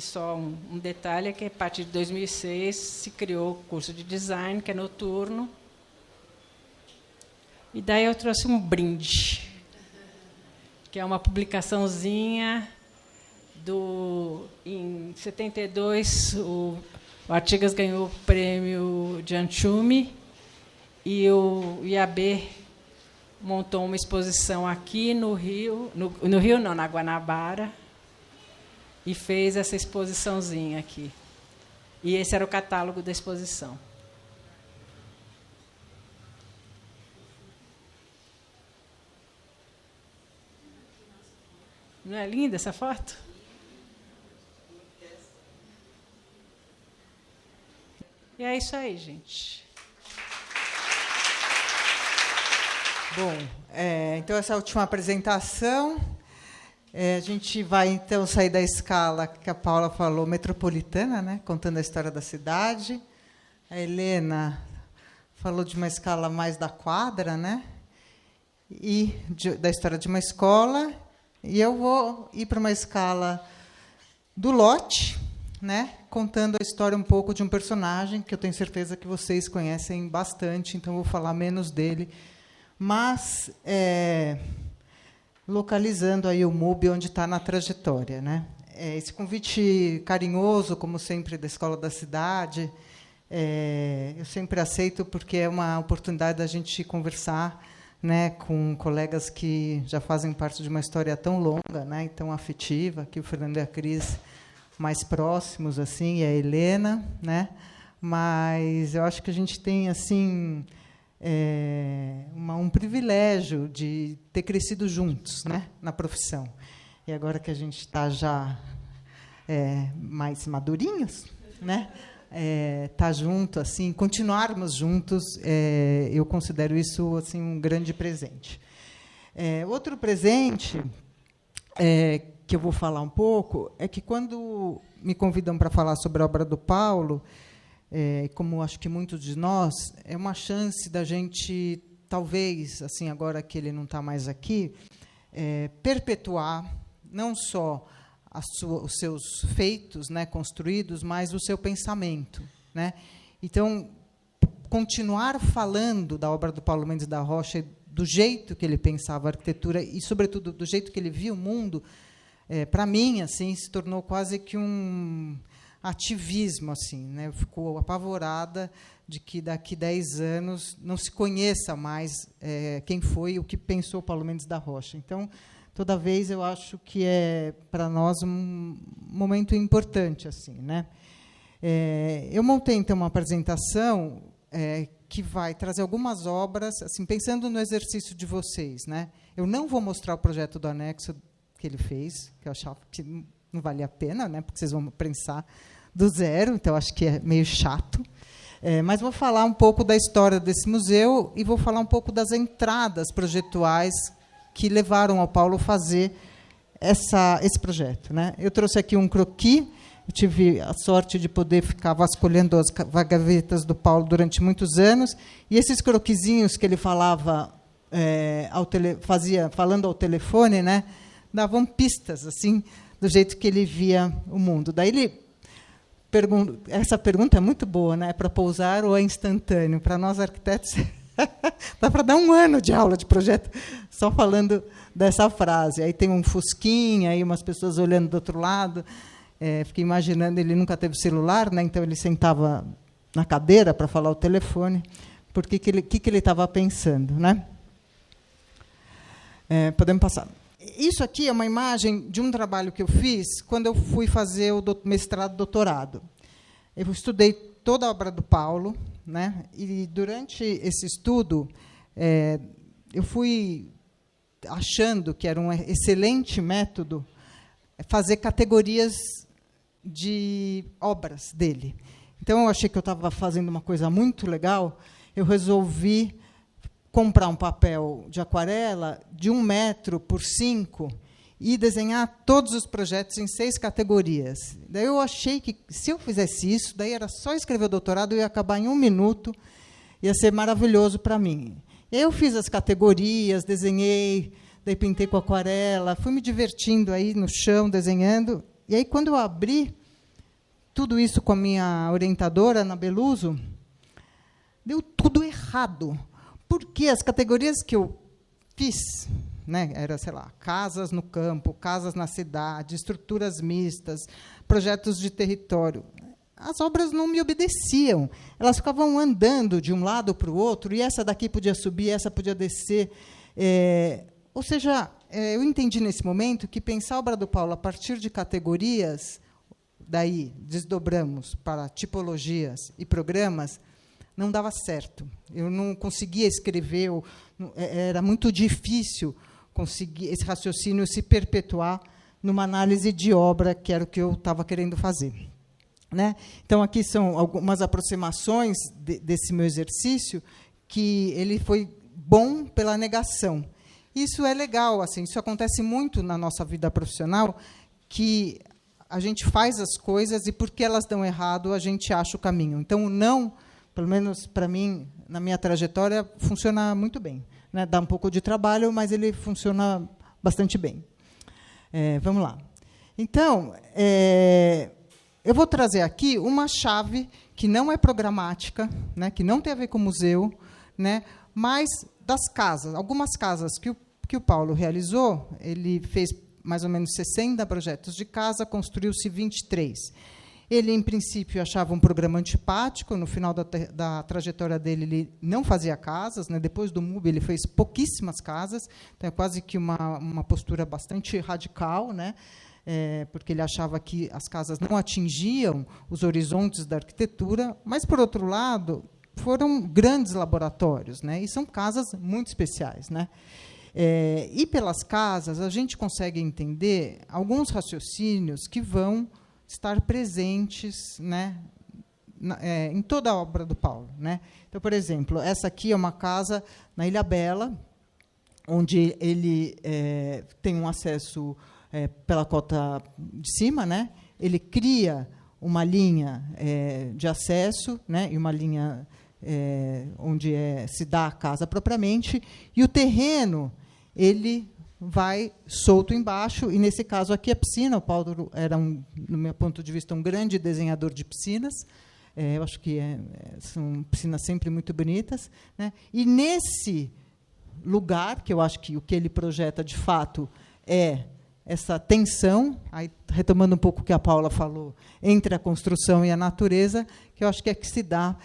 só um detalhe é que, a partir de 2006, se criou o curso de design, que é noturno. E daí eu trouxe um brinde, que é uma publicaçãozinha em 72, o Artigas ganhou o prêmio de Antume, e o IAB montou uma exposição aqui no Rio, no Rio não, na Guanabara, e fez essa exposiçãozinha aqui. E esse era o catálogo da exposição. Não é linda essa foto? E é isso aí, gente. Bom, então, essa última apresentação, a gente vai, então, sair da escala que a Paula falou, metropolitana, né, contando a história da cidade, A Helena falou de uma escala mais da quadra, né? E da história de uma escola. E eu vou ir para uma escala do lote, né? Contando a história um pouco de um personagem que eu tenho certeza que vocês conhecem bastante, então vou falar menos dele, mas localizando aí o MUB onde está na trajetória, né? Esse convite carinhoso, como sempre, da Escola da Cidade, eu sempre aceito porque é uma oportunidade da gente conversar, né, com colegas que já fazem parte de uma história tão longa, né, e tão afetiva, que o Fernando e a Cris mais próximos, assim, e a Helena, né? Mas eu acho que a gente tem assim um privilégio de ter crescido juntos, né, na profissão. E agora que a gente está já mais madurinhos, né? Tá junto, assim, continuarmos juntos, eu considero isso assim um grande presente. Outro presente que eu vou falar um pouco é que quando me convidam para falar sobre a obra do Paulo, como acho que muitos de nós, é uma chance da gente, talvez, assim, agora que ele não está mais aqui, perpetuar não só os seus feitos, né, construídos, mas o seu pensamento, né? Então, continuar falando da obra do Paulo Mendes da Rocha, do jeito que ele pensava a arquitetura e, sobretudo, do jeito que ele via o mundo, para mim, assim, se tornou quase que um ativismo, assim, né? Eu fico apavorada de que daqui 10 anos não se conheça mais quem foi o que pensou Paulo Mendes da Rocha. Então, toda vez eu acho que é para nós um momento importante, assim, né? Eu montei então uma apresentação que vai trazer algumas obras, assim, pensando no exercício de vocês, né? Eu não vou mostrar o projeto do anexo que ele fez, que eu achava que não valia a pena, né? Porque vocês vão pensar do zero, então acho que é meio chato. Mas vou falar um pouco da história desse museu e vou falar um pouco das entradas projetuais que levaram ao Paulo a fazer esse projeto, né? Eu trouxe aqui um croquis, eu tive a sorte de poder ficar vasculhando as gavetas do Paulo durante muitos anos, e esses croquisinhos que ele falava, falando ao telefone, né, davam pistas, assim, do jeito que ele via o mundo. Daí ele essa pergunta é muito boa, né? É para pousar ou é instantâneo? Para nós arquitetos dá para dar um ano de aula de projeto só falando dessa frase. Aí tem um fusquinha, aí umas pessoas olhando do outro lado. Fiquei imaginando, ele nunca teve celular, né? Então ele sentava na cadeira para falar o telefone. Por que ele estava pensando, né? Podemos passar. Isso aqui é uma imagem de um trabalho que eu fiz quando eu fui fazer o mestrado, doutorado. Eu estudei toda a obra do Paulo, né? E durante esse estudo eu fui achando que era um excelente método fazer categorias de obras dele. Então eu achei que eu estava fazendo uma coisa muito legal. Eu resolvi comprar um papel de aquarela de 1 metro por 5 e desenhar todos os projetos em 6 categorias. Daí eu achei que, se eu fizesse isso, daí era só escrever o doutorado, eu ia acabar em 1 minuto, ia ser maravilhoso para mim. E aí eu fiz as categorias, desenhei, daí pintei com aquarela, fui me divertindo aí no chão, desenhando. E aí, quando eu abri tudo isso com a minha orientadora, Ana Beluso, deu tudo errado. Porque as categorias que eu fiz, né, era, sei lá, casas no campo, casas na cidade, estruturas mistas, projetos de território, as obras não me obedeciam. Elas ficavam andando de um lado para o outro, e essa daqui podia subir, essa podia descer. Ou seja, eu entendi nesse momento que pensar a obra do Paulo a partir de categorias, daí desdobramos para tipologias e programas, não dava certo. Eu não conseguia escrever, era muito difícil conseguir esse raciocínio se perpetuar numa análise de obra, que era o que eu estava querendo fazer, né? Então, aqui são algumas aproximações desse meu exercício, que ele foi bom pela negação. Isso é legal, assim, isso acontece muito na nossa vida profissional, que a gente faz as coisas e, porque elas dão errado, a gente acha o caminho. Então, o não pelo menos para mim, na minha trajetória, funciona muito bem, né? Dá um pouco de trabalho, mas ele funciona bastante bem. Vamos lá. Então, eu vou trazer aqui uma chave que não é programática, né, que não tem a ver com o museu, né, mas das casas. Algumas casas que o Paulo realizou, ele fez mais ou menos 60 projetos de casa, construiu-se 23. Ele, em princípio, achava um programa antipático. No final da trajetória dele, ele não fazia casas, né? Depois do MUB, ele fez pouquíssimas casas. Então, é quase que uma postura bastante radical, né? Porque ele achava que as casas não atingiam os horizontes da arquitetura. Mas, por outro lado, foram grandes laboratórios, né? E são casas muito especiais, né? E, pelas casas, a gente consegue entender alguns raciocínios que vão estar presentes, né, em toda a obra do Paulo, né? Então, por exemplo, essa aqui é uma casa na Ilha Bela, onde ele tem um acesso pela cota de cima, né? Ele cria uma linha de acesso, né, e uma linha onde se dá a casa propriamente, e o terreno ele vai solto embaixo, e, nesse caso aqui, a piscina. O Paulo era, no meu ponto de vista, um grande desenhador de piscinas. Eu acho que são piscinas sempre muito bonitas, né? E, nesse lugar, que eu acho que o que ele projeta, de fato, é essa tensão, aí, retomando um pouco o que a Paula falou, entre a construção e a natureza, que eu acho que é que se dá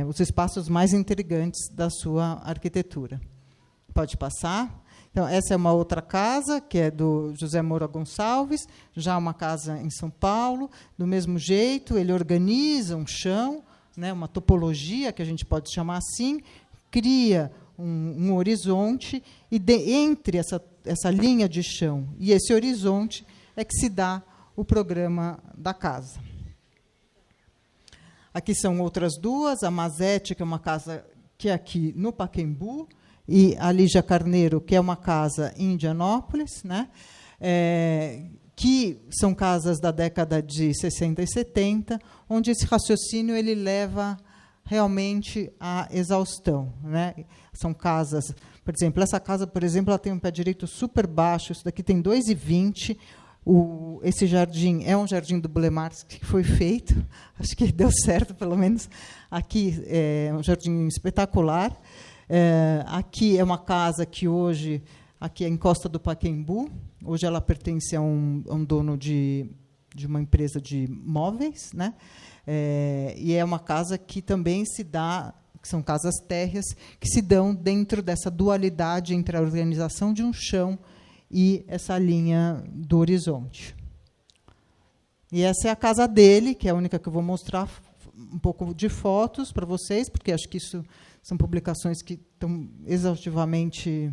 os espaços mais intrigantes da sua arquitetura. Pode passar. Então, essa é uma outra casa, que é do José Moura Gonçalves, já uma casa em São Paulo. Do mesmo jeito, ele organiza um chão, né, uma topologia, que a gente pode chamar assim, cria um horizonte, e entre essa linha de chão e esse horizonte é que se dá o programa da casa. Aqui são outras duas, a Mazete, que é uma casa que é aqui no Pacaembu, e a Lígia Carneiro, que é uma casa em Indianópolis, né? Que são casas da década de 60 e 70, onde esse raciocínio ele leva realmente à exaustão, né? São casas, por exemplo, essa casa, por exemplo, ela tem um pé direito super baixo, isso daqui tem 2,20. Esse jardim é um jardim do Bulemars que foi feito, acho que deu certo, pelo menos. Aqui é um jardim espetacular. Aqui é uma casa que hoje aqui é em Costa do Pacaembu. Hoje ela pertence a um dono de uma empresa de móveis, né? E é uma casa que também se dá, que são casas térreas, que se dão dentro dessa dualidade entre a organização de um chão e essa linha do horizonte. E essa é a casa dele, que é a única que eu vou mostrar um pouco de fotos para vocês, porque acho que isso são publicações que estão exaustivamente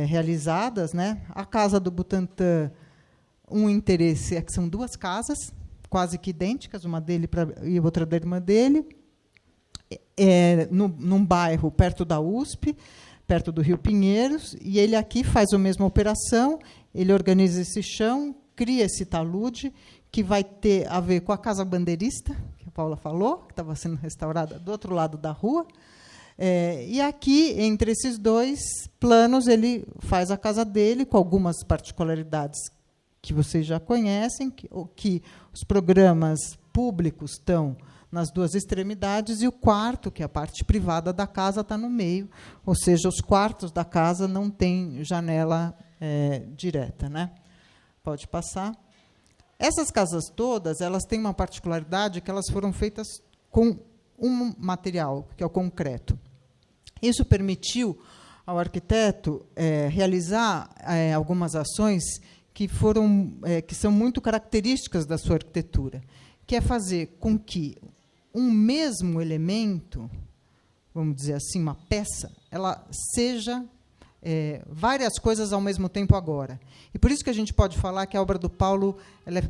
realizadas, né? A casa do Butantã, um interesse é que são duas casas, quase que idênticas, uma dele e outra da irmã dele, num bairro perto da USP, perto do Rio Pinheiros, e ele aqui faz a mesma operação, ele organiza esse chão, cria esse talude, que vai ter a ver com a Casa Bandeirista, que a Paula falou, que estava sendo restaurada do outro lado da rua. E aqui, entre esses dois planos, ele faz a casa dele, com algumas particularidades que vocês já conhecem, que os programas públicos estão nas duas extremidades, e o quarto, que é a parte privada da casa, está no meio, ou seja, os quartos da casa não têm janela direta, né? Pode passar. Essas casas todas, elas têm uma particularidade, que elas foram feitas com um material, que é o concreto. Isso permitiu ao arquiteto realizar algumas ações que são muito características da sua arquitetura, que é fazer com que um mesmo elemento, vamos dizer assim, uma peça, ela seja várias coisas ao mesmo tempo agora. E por isso que a gente pode falar que a obra do Paulo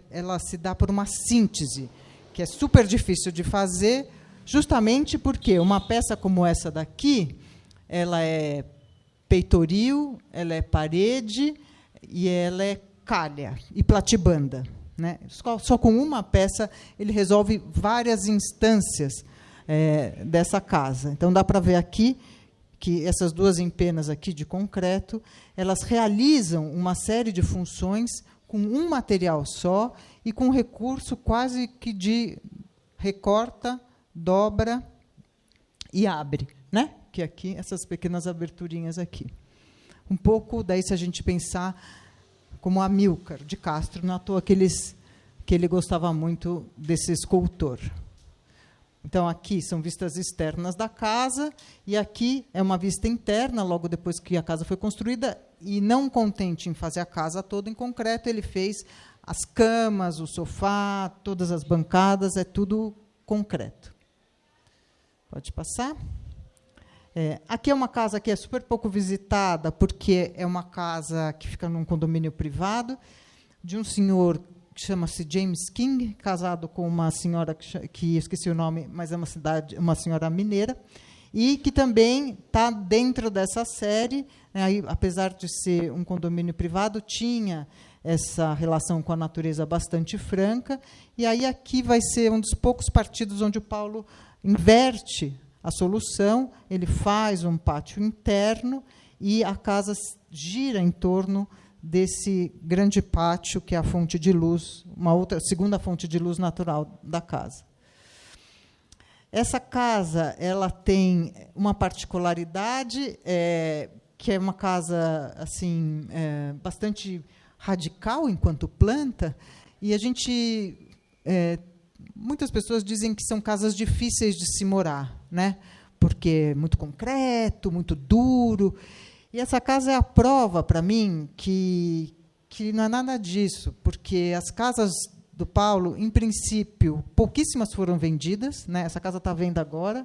ela se dá por uma síntese, que é super difícil de fazer, justamente porque uma peça como essa daqui, ela é peitoril, ela é parede e ela é calha e platibanda, né? Só com uma peça ele resolve várias instâncias dessa casa. Então, dá para ver aqui que essas duas empenas aqui de concreto, elas realizam uma série de funções com um material só e com recurso quase que de recorta, dobra e abre, né? Que aqui, essas pequenas aberturinhas aqui. Um pouco, daí, se a gente pensar como Amílcar de Castro, não à toa que ele gostava muito desse escultor. Então, aqui são vistas externas da casa, e aqui é uma vista interna, logo depois que a casa foi construída, e não contente em fazer a casa toda em concreto, ele fez as camas, o sofá, todas as bancadas, é tudo concreto. Pode passar? Aqui é uma casa que é super pouco visitada, porque é uma casa que fica num condomínio privado, de um senhor que chama-se James King, casado com uma senhora que esqueci o nome, mas é uma senhora mineira, e que também está dentro dessa série, né, aí, apesar de ser um condomínio privado, tinha essa relação com a natureza bastante franca, e aí aqui vai ser um dos poucos partidos onde o Paulo inverte a solução, ele faz um pátio interno e a casa gira em torno desse grande pátio, que é a fonte de luz, uma segunda fonte de luz natural da casa. Essa casa ela tem uma particularidade, que é uma casa assim, bastante radical enquanto planta, e a gente... muitas pessoas dizem que são casas difíceis de se morar, né? Porque é muito concreto, muito duro. E essa casa é a prova, para mim, que não é nada disso, porque as casas do Paulo, em princípio, pouquíssimas foram vendidas, né? Essa casa está à venda agora.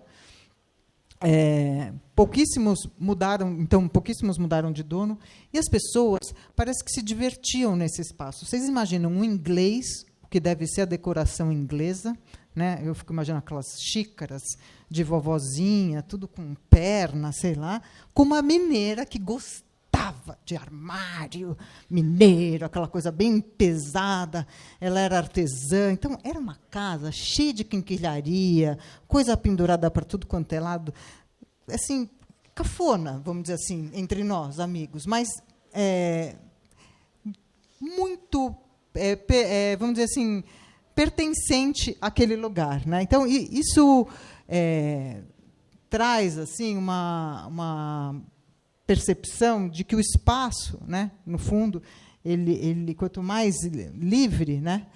Pouquíssimos mudaram de dono, e as pessoas parece que se divertiam nesse espaço. Vocês imaginam um inglês, que deve ser a decoração inglesa, né? Eu fico imaginando aquelas xícaras de vovozinha, tudo com perna, sei lá, com uma mineira que gostava de armário mineiro, aquela coisa bem pesada. Ela era artesã, então era uma casa cheia de quinquilharia, coisa pendurada para tudo quanto é lado, assim, cafona, vamos dizer assim, entre nós, amigos, mas muito, vamos dizer assim, pertencente àquele lugar, né? Então, isso traz assim uma percepção de que o espaço, né, no fundo, ele quanto mais livre, né,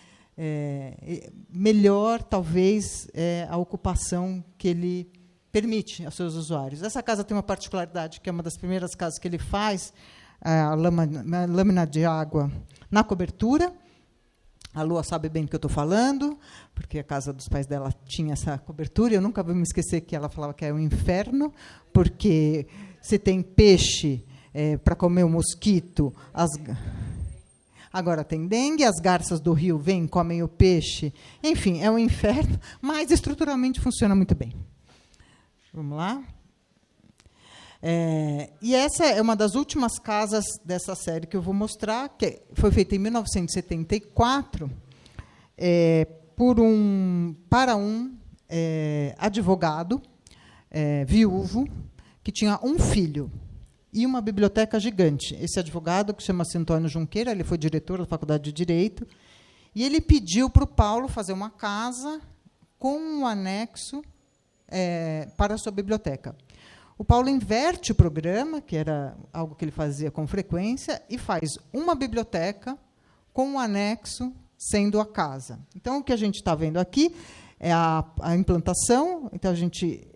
melhor, talvez, a ocupação que ele permite aos seus usuários. Essa casa tem uma particularidade, que é uma das primeiras casas que ele faz, a lâmina de água na cobertura. A Lua sabe bem do que eu estou falando, porque a casa dos pais dela tinha essa cobertura. Eu nunca vou me esquecer que ela falava que é um inferno, porque se tem peixe para comer o mosquito, agora tem dengue, as garças do rio vêm, comem o peixe. Enfim, é um inferno, mas estruturalmente funciona muito bem. Vamos lá. E essa é uma das últimas casas dessa série que eu vou mostrar, que foi feita em 1974 para um advogado viúvo que tinha um filho e uma biblioteca gigante. Esse advogado, que chama-se Antônio Junqueira, ele foi diretor da Faculdade de Direito, e ele pediu para o Paulo fazer uma casa com um anexo para a sua biblioteca. O Paulo inverte o programa, que era algo que ele fazia com frequência, e faz uma biblioteca com um anexo sendo a casa. Então, o que a gente está vendo aqui é a implantação. Então,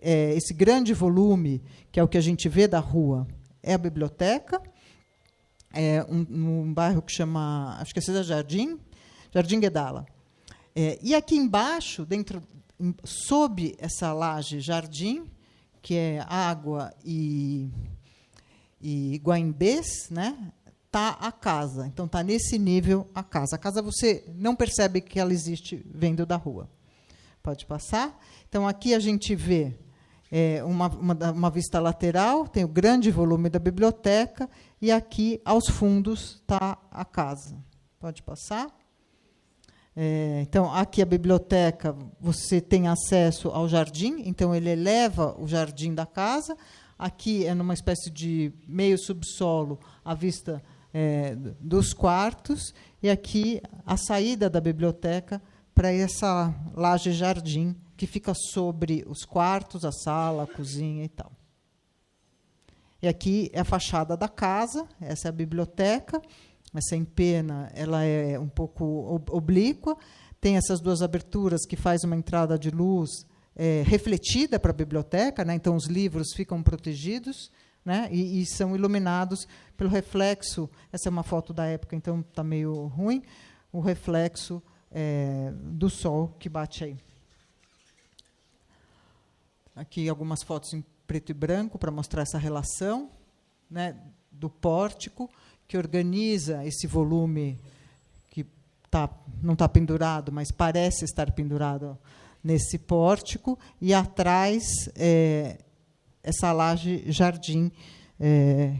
esse grande volume, que é o que a gente vê da rua, é a biblioteca, num bairro que chama, acho que é Jardim Guedala. E aqui embaixo, sob essa laje jardim, que é água e guaimbês, né, está a casa. Então, está nesse nível a casa. A casa você não percebe que ela existe vendo da rua. Pode passar. Então, aqui a gente vê uma vista lateral, tem o grande volume da biblioteca, e aqui, aos fundos, está a casa. Pode passar. Então, aqui a biblioteca, você tem acesso ao jardim, então ele eleva o jardim da casa. Aqui é numa espécie de meio subsolo, à vista dos quartos, e aqui a saída da biblioteca para essa laje-jardim, que fica sobre os quartos, a sala, a cozinha e tal. E aqui é a fachada da casa, essa é a biblioteca. Essa empena, ela é um pouco oblíqua, tem essas duas aberturas que faz uma entrada de luz refletida para a biblioteca, né? Então os livros ficam protegidos, né? E são iluminados pelo reflexo. Essa é uma foto da época, então está meio ruim, o reflexo do sol que bate aí. Aqui algumas fotos em preto e branco para mostrar essa relação, né, do pórtico, que organiza esse volume que não está pendurado, mas parece estar pendurado nesse pórtico, e atrás essa laje-jardim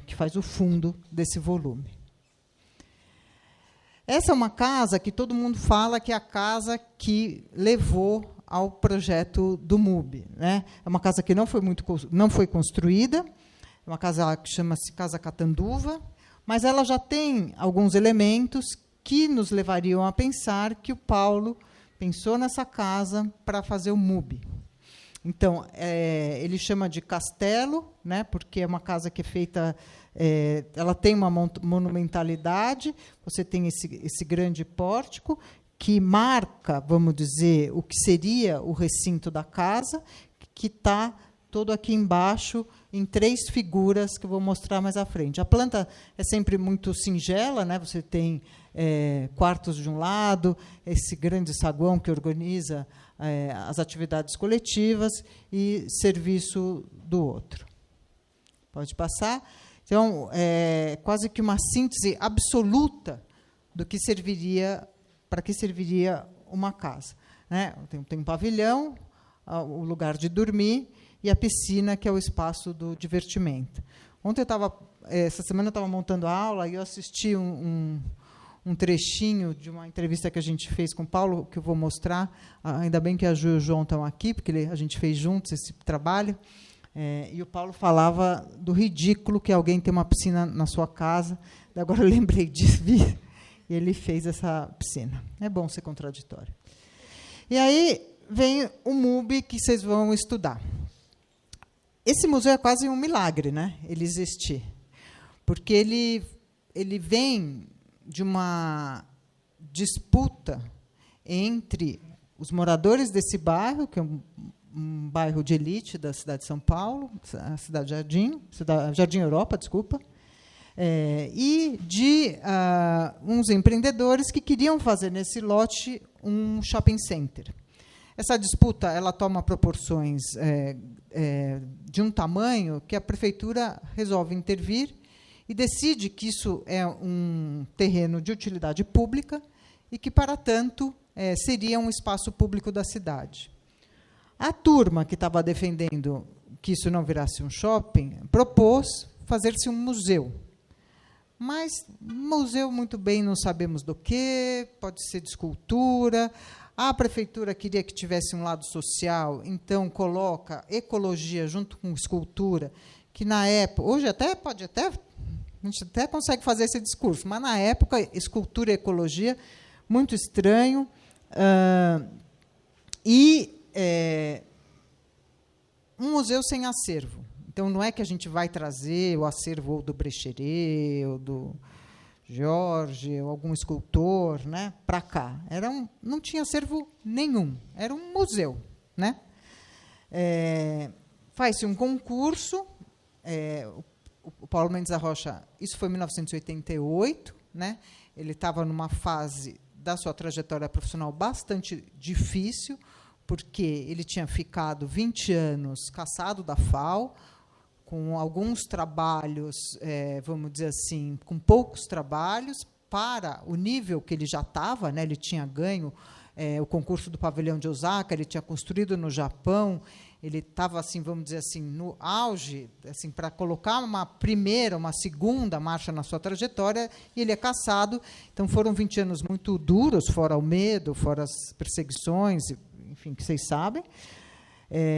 que faz o fundo desse volume. Essa é uma casa que todo mundo fala que é a casa que levou ao projeto do MUB, né? É uma casa que não foi construída, é uma casa que chama-se Casa Catanduva, mas ela já tem alguns elementos que nos levariam a pensar que o Paulo pensou nessa casa para fazer o MUB. Então, ele chama de castelo, né, porque é uma casa que é feita... ela tem uma monumentalidade, você tem esse grande pórtico, que marca, vamos dizer, o que seria o recinto da casa, que está todo aqui embaixo, em 3 figuras que eu vou mostrar mais à frente. A planta é sempre muito singela, né? Você tem quartos de um lado, esse grande saguão que organiza as atividades coletivas e serviço do outro. Pode passar. Então, quase que uma síntese absoluta do que serviria, para que serviria uma casa, né? Tem um pavilhão, o lugar de dormir, e a piscina, que é o espaço do divertimento. Essa semana eu estava montando a aula e eu assisti um trechinho de uma entrevista que a gente fez com o Paulo, que eu vou mostrar. Ainda bem que a Ju e o João estão aqui, porque a gente fez juntos esse trabalho. E o Paulo falava do ridículo que alguém tem uma piscina na sua casa. Agora eu lembrei disso, e ele fez essa piscina. É bom ser contraditório. E aí vem o MUB que vocês vão estudar. Esse museu é quase um milagre, né, ele existir, porque ele vem de uma disputa entre os moradores desse bairro, que é um bairro de elite da cidade de São Paulo, a cidade Jardim Europa, desculpa, e de uns empreendedores que queriam fazer nesse lote um shopping center. Essa disputa ela toma proporções de um tamanho que a prefeitura resolve intervir e decide que isso é um terreno de utilidade pública e que, para tanto, seria um espaço público da cidade. A turma que estava defendendo que isso não virasse um shopping propôs fazer-se um museu. Mas museu, muito bem, não sabemos do que, pode ser de escultura. A prefeitura queria que tivesse um lado social, então coloca ecologia junto com escultura, que na época, hoje a gente até consegue fazer esse discurso, mas na época, escultura e ecologia, muito estranho. Um museu sem acervo. Então, não é que a gente vai trazer o acervo do Brecheret, ou do Jorge, ou algum escultor, né, para cá. Não tinha acervo nenhum, era um museu, né? Faz-se um concurso, o Paulo Mendes da Rocha, isso foi em 1988, né? Ele estava numa fase da sua trajetória profissional bastante difícil, porque ele tinha ficado 20 anos cassado da FAO, com alguns trabalhos, vamos dizer assim, com poucos trabalhos, para o nível que ele já estava, né? Ele tinha ganho o concurso do pavilhão de Osaka, ele tinha construído no Japão, ele estava, assim, vamos dizer assim, no auge, assim, para colocar uma primeira, uma segunda marcha na sua trajetória, e ele é cassado. Então, foram 20 anos muito duros, fora o medo, fora as perseguições, enfim, que vocês sabem.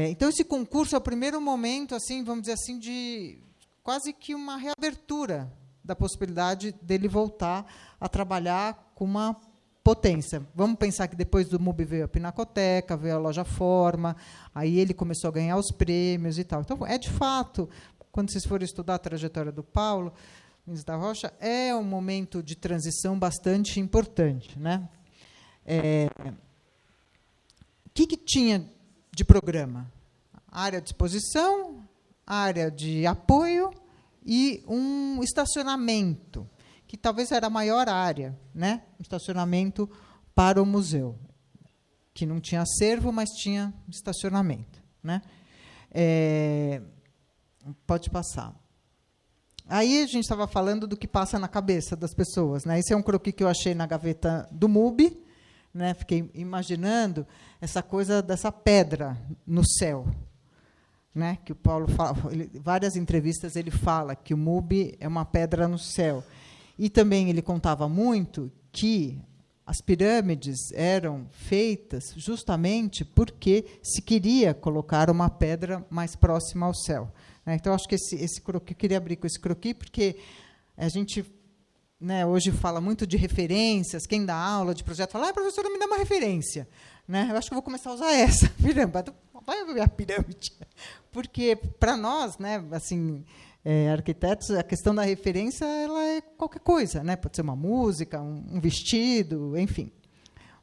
Então, esse concurso é o primeiro momento, assim, vamos dizer assim, de quase que uma reabertura da possibilidade dele voltar a trabalhar com uma potência. Vamos pensar que depois do MUBI veio a Pinacoteca, veio a Loja Forma, aí ele começou a ganhar os prêmios e tal. Então, de fato, quando vocês forem estudar a trajetória do Paulo Nunes da Rocha, é um momento de transição bastante importante, né? O que tinha de programa? Área de exposição, área de apoio e um estacionamento, que talvez era a maior área, né? Um estacionamento para o museu, que não tinha acervo, mas tinha estacionamento, né? Pode passar. Aí a gente estava falando do que passa na cabeça das pessoas, né? Esse é um croquis que eu achei na gaveta do MUBI, né? Fiquei imaginando essa coisa dessa pedra no céu, né? Que o Paulo fala, várias entrevistas ele fala que o MUBI é uma pedra no céu. E também ele contava muito que as pirâmides eram feitas justamente porque se queria colocar uma pedra mais próxima ao céu, né? Então, acho que esse croquis, eu queria abrir com esse croquis, porque a gente, né, hoje fala muito de referências, quem dá aula de projeto fala, professora, me dá uma referência, né? Eu acho que eu vou começar a usar essa, vai ver a pirâmide. Porque, para nós, né, assim, arquitetos, a questão da referência ela é qualquer coisa, né? Pode ser uma música, um vestido, enfim.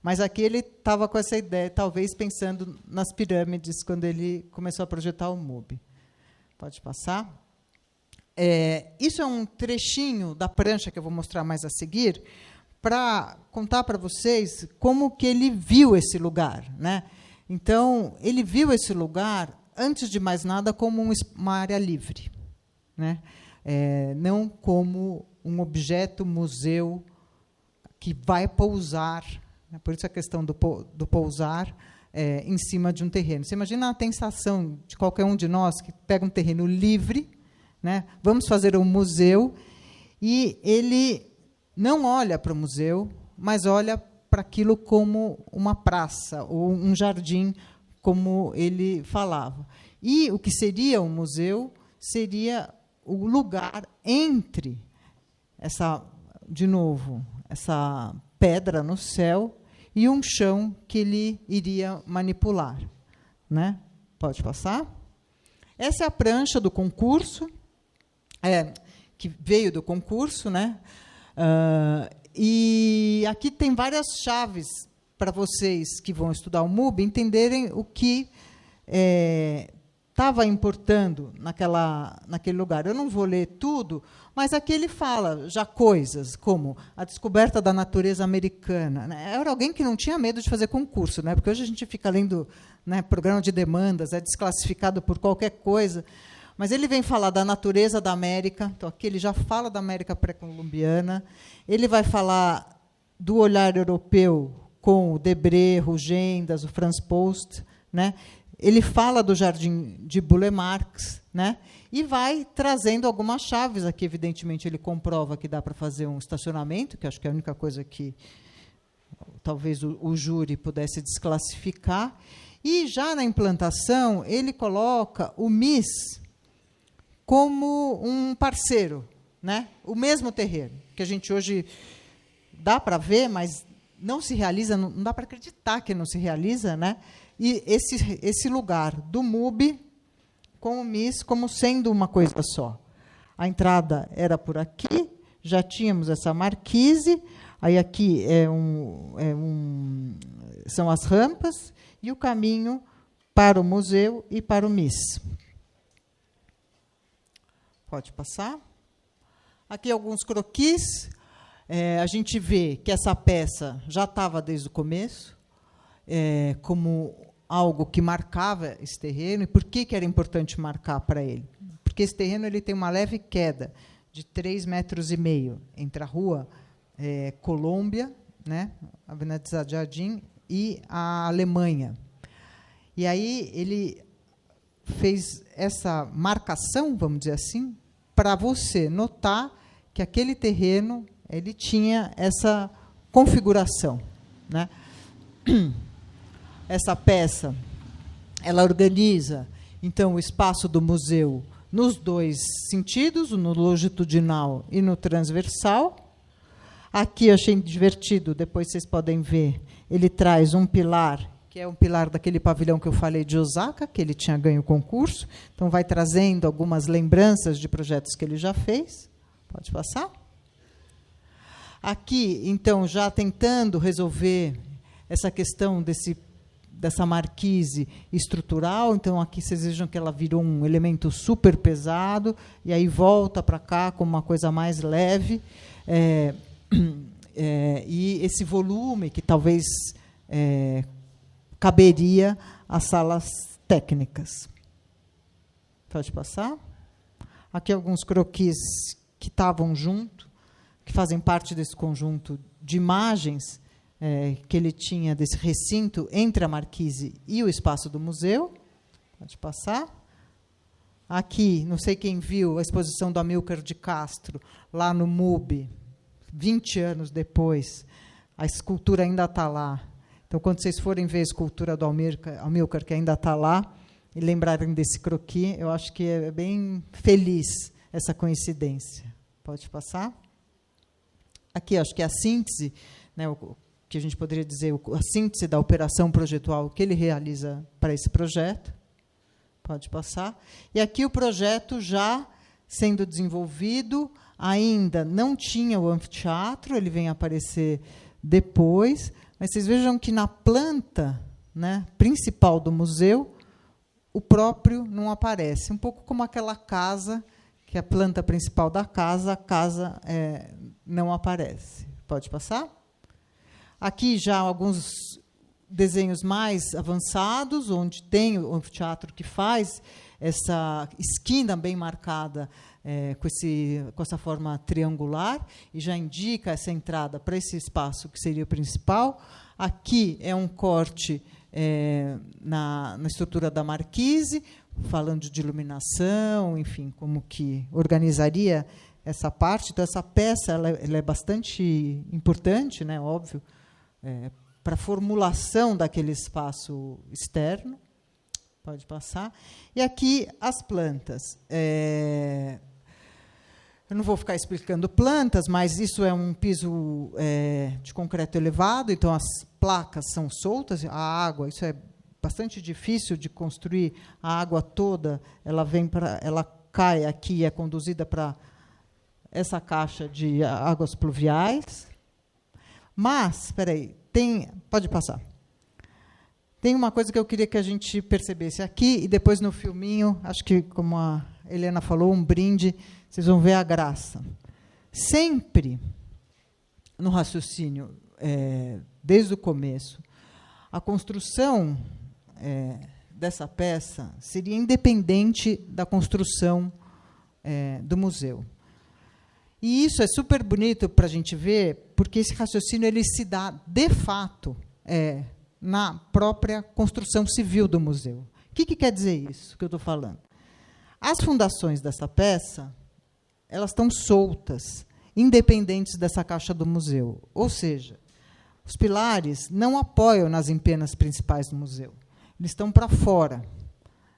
Mas aqui ele estava com essa ideia, talvez pensando nas pirâmides, quando ele começou a projetar o MUBI. Pode passar. Isso é um trechinho da prancha que eu vou mostrar mais a seguir, para contar para vocês como que ele viu esse lugar, né? Então, ele viu esse lugar, antes de mais nada, como uma área livre, né? Não como um objeto museu que vai pousar, né? Por isso a questão do pousar em cima de um terreno. Você imagina a tentação de qualquer um de nós que pega um terreno livre, né? Vamos fazer um museu, e ele não olha para o museu, mas olha para aquilo como uma praça ou um jardim, como ele falava. E o que seria um museu seria o lugar entre de novo, essa pedra no céu e um chão que ele iria manipular, né? Pode passar? Essa é a prancha do concurso, que veio do concurso, né? E aqui tem várias chaves para vocês que vão estudar o MUBI entenderem o que estava importando naquele lugar. Eu não vou ler tudo, mas aqui ele fala já coisas como a descoberta da natureza americana, né? Era alguém que não tinha medo de fazer concurso, né? Porque hoje a gente fica lendo, né, programa de demandas, é desclassificado por qualquer coisa. Mas ele vem falar da natureza da América, então aqui ele já fala da América pré-colombiana, ele vai falar do olhar europeu com o Debré, Rugendas, o Franz Post, né? Ele fala do Jardim de Bouley-Marx, né? E vai trazendo algumas chaves. Aqui, evidentemente, ele comprova que dá para fazer um estacionamento, que acho que é a única coisa que talvez o júri pudesse desclassificar. E, já na implantação, ele coloca o MIS como um parceiro, né? O mesmo terreno, que a gente hoje dá para ver, mas não se realiza, não dá para acreditar que não se realiza, né? E esse lugar do MUBI com o MIS como sendo uma coisa só. A entrada era por aqui, já tínhamos essa marquise, aí aqui são as rampas e o caminho para o museu e para o MIS. Pode passar. Aqui alguns croquis. A gente vê que essa peça já estava desde o começo, como algo que marcava esse terreno. E por que era importante marcar para ele? Porque esse terreno ele tem uma leve queda de 3,5 metros entre a rua Colômbia, né, Avenida de Jardim, e a Alemanha. E aí ele fez essa marcação, vamos dizer assim, para você notar que aquele terreno ele tinha essa configuração, né? Essa peça, ela organiza, então, o espaço do museu nos dois sentidos, no longitudinal e no transversal. Aqui eu achei divertido, depois vocês podem ver, ele traz um pilar, que é um pilar daquele pavilhão que eu falei de Osaka, que ele tinha ganho o concurso, então vai trazendo algumas lembranças de projetos que ele já fez. Pode passar? Aqui, então, já tentando resolver essa questão dessa marquise estrutural, então aqui vocês vejam que ela virou um elemento super pesado, e aí volta para cá como uma coisa mais leve, e esse volume que talvez caberia às salas técnicas. Pode passar? Aqui alguns croquis que estavam junto, que fazem parte desse conjunto de imagens que ele tinha desse recinto entre a marquise e o espaço do museu. Pode passar. Aqui, não sei quem viu, a exposição do Amílcar de Castro, lá no MUB, 20 anos depois, a escultura ainda está lá. Então, quando vocês forem ver a escultura do Amílcar, que ainda está lá, e lembrarem desse croquis, eu acho que é bem feliz essa coincidência. Pode passar? Aqui, acho que é a síntese, né, o que a gente poderia dizer, a síntese da operação projetual que ele realiza para esse projeto. Pode passar. E aqui o projeto já sendo desenvolvido, ainda não tinha o anfiteatro, ele vem aparecer depois, mas vocês vejam que na planta, né, principal do museu, o próprio não aparece. Um pouco como aquela casa, que é a planta principal da casa, a casa não aparece. Pode passar? Aqui já alguns desenhos mais avançados, onde tem o anfiteatro que faz essa esquina bem marcada com essa forma triangular, e já indica essa entrada para esse espaço que seria o principal. Aqui é um corte na estrutura da marquise, falando de iluminação, enfim, como que organizaria essa parte. Então, essa peça ela é bastante importante, né, óbvio, para a formulação daquele espaço externo. Pode passar. E aqui as plantas. Eu não vou ficar explicando plantas, mas isso é um piso de concreto elevado, então as placas são soltas, a água, isso é bastante difícil de construir, a água toda, ela cai aqui e é conduzida para essa caixa de águas pluviais. Mas, espera aí, pode passar. Tem uma coisa que eu queria que a gente percebesse aqui, e depois no filminho, acho que, como a Helena falou, um brinde, vocês vão ver a graça. Sempre, no raciocínio, desde o começo, a construção dessa peça seria independente da construção do museu. E isso é super bonito para a gente ver, porque esse raciocínio ele se dá, de fato, na própria construção civil do museu. O que quer dizer isso que eu estou falando? As fundações dessa peça, elas estão soltas, independentes dessa caixa do museu. Ou seja, os pilares não apoiam nas empenas principais do museu. Eles estão para fora.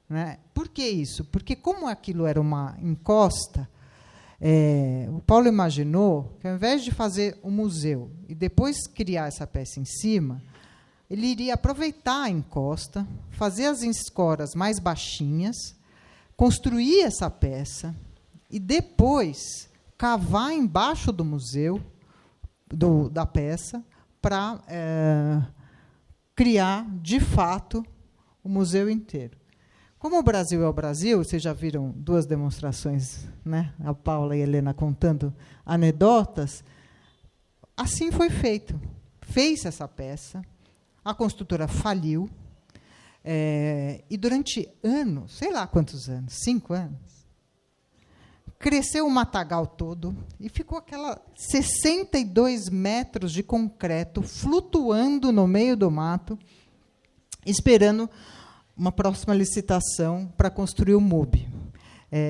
Né? Por que isso? Porque, como aquilo era uma encosta, o Paulo imaginou que, ao invés de fazer um museu e depois criar essa peça em cima, ele iria aproveitar a encosta, fazer as escoras mais baixinhas, construir essa peça e depois cavar embaixo do museu, da peça, para criar, de fato, o museu inteiro. Como o Brasil é o Brasil, vocês já viram duas demonstrações, né? A Paula e a Helena contando anedotas, assim foi feito. Fez essa peça, a construtora faliu, e durante anos, sei lá quantos anos, 5 anos, cresceu o matagal todo e ficou aquela 62 metros de concreto flutuando no meio do mato, esperando uma próxima licitação para construir o MUB.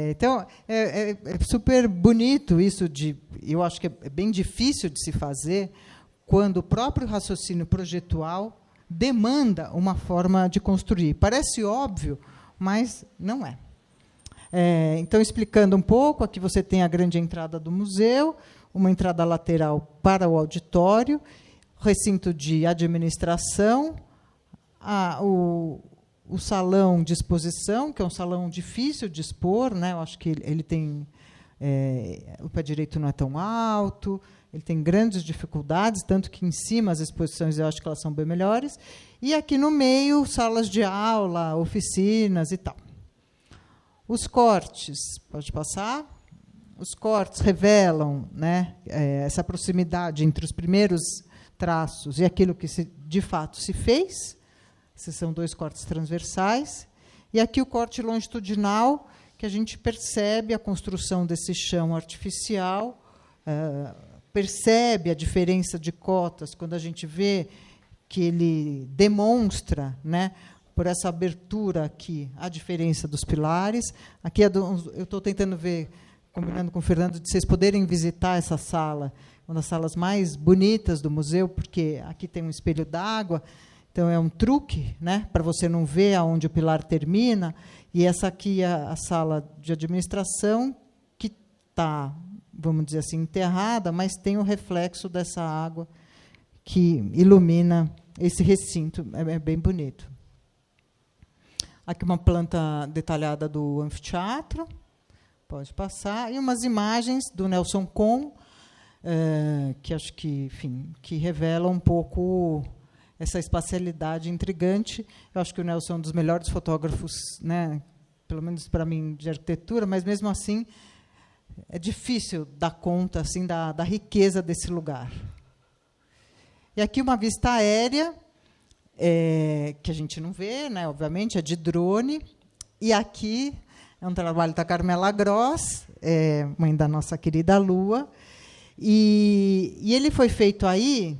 Então, é super bonito isso eu acho que é bem difícil de se fazer quando o próprio raciocínio projetual demanda uma forma de construir. Parece óbvio, mas não é. Então, explicando um pouco, aqui você tem a grande entrada do museu, uma entrada lateral para o auditório, recinto de administração, o salão de exposição, que é um salão difícil de expor, né? Eu acho que ele tem... o pé direito não é tão alto, ele tem grandes dificuldades, tanto que, em cima, as exposições eu acho que elas são bem melhores. E, aqui no meio, salas de aula, oficinas e tal. Os cortes, pode passar? Os cortes revelam, né, essa proximidade entre os primeiros traços e aquilo que, de fato, se fez. Esses são 2 cortes transversais. E aqui o corte longitudinal, que a gente percebe a construção desse chão artificial, percebe a diferença de cotas quando a gente vê que ele demonstra, né, por essa abertura aqui, a diferença dos pilares. Aqui eu estou tentando ver, combinando com o Fernando, de vocês poderem visitar essa sala, uma das salas mais bonitas do museu, porque aqui tem um espelho d'água, então é um truque, né, para você não ver aonde o pilar termina. E essa aqui é a sala de administração, que está, vamos dizer assim, enterrada, mas tem o reflexo dessa água que ilumina esse recinto. É bem bonito. Aqui uma planta detalhada do anfiteatro, pode passar, e umas imagens do Nelson Con, que acho que, enfim, que revelam um pouco essa espacialidade intrigante. Eu acho que o Nelson é um dos melhores fotógrafos, né, pelo menos para mim, de arquitetura, mas, mesmo assim, é difícil dar conta assim, da riqueza desse lugar. E aqui uma vista aérea, que a gente não vê, né, obviamente, é de drone. E aqui é um trabalho da Carmela Gross, mãe da nossa querida Lua. E ele foi feito aí,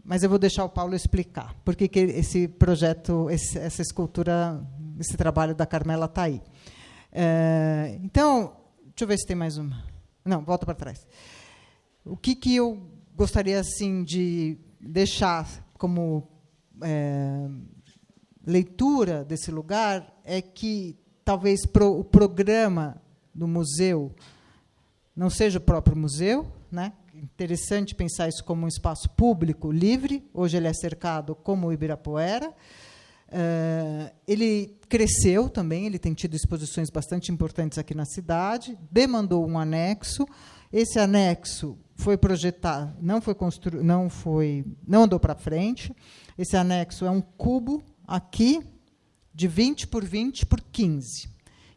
mas eu vou deixar o Paulo explicar por que esse projeto, essa escultura, esse trabalho da Carmela está aí. Então, deixa eu ver se tem mais uma. Não, volta para trás. O que eu gostaria assim, de deixar como leitura desse lugar é que talvez o programa do museu não seja o próprio museu, né? Interessante pensar isso como um espaço público livre. Hoje ele é cercado como o Ibirapuera. Ele cresceu também, ele tem tido exposições bastante importantes aqui na cidade, demandou um anexo. Esse anexo foi projetado, não foi construído, não andou para frente. Esse anexo é um cubo aqui de 20 por 20 por 15,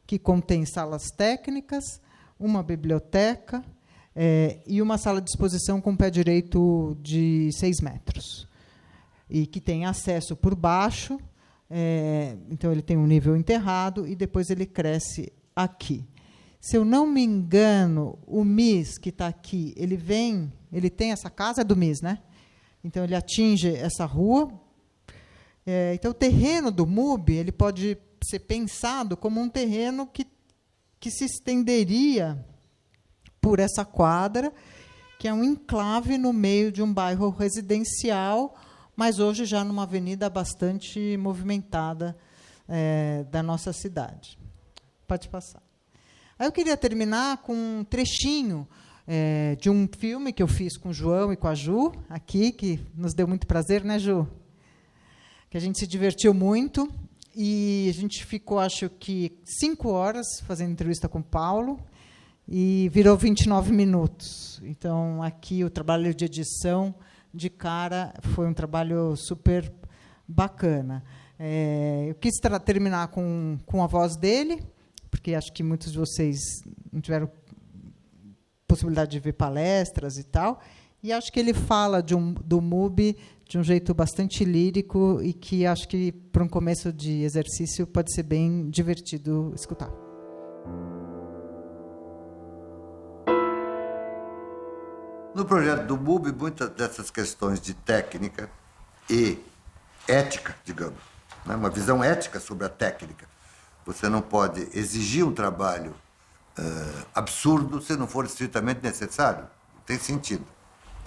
que contém salas técnicas, uma biblioteca e uma sala de exposição com pé direito de 6 metros, e que tem acesso por baixo. Então, ele tem um nível enterrado e depois ele cresce aqui. Se eu não me engano, o MIS, que está aqui, ele tem essa casa do MIS, né? Então, ele atinge essa rua. Então, o terreno do MUB ele pode ser pensado como um terreno que se estenderia por essa quadra, que é um enclave no meio de um bairro residencial, mas hoje já numa avenida bastante movimentada da nossa cidade. Pode passar. Aí eu queria terminar com um trechinho de um filme que eu fiz com o João e com a Ju, aqui, que nos deu muito prazer, né, Ju? Que a gente se divertiu muito, e a gente ficou, acho que, 5 horas fazendo entrevista com o Paulo, e virou 29 minutos. Então, aqui, o trabalho de edição, de cara, foi um trabalho super bacana. Eu quis terminar com a voz dele, porque acho que muitos de vocês não tiveram possibilidade de ver palestras e tal, e acho que ele fala do MUB de um jeito bastante lírico e que acho que, para um começo de exercício, pode ser bem divertido escutar. No projeto do MUB, muitas dessas questões de técnica e ética, digamos, né? Uma visão ética sobre a técnica. Você não pode exigir um trabalho absurdo se não for estritamente necessário. Não tem sentido.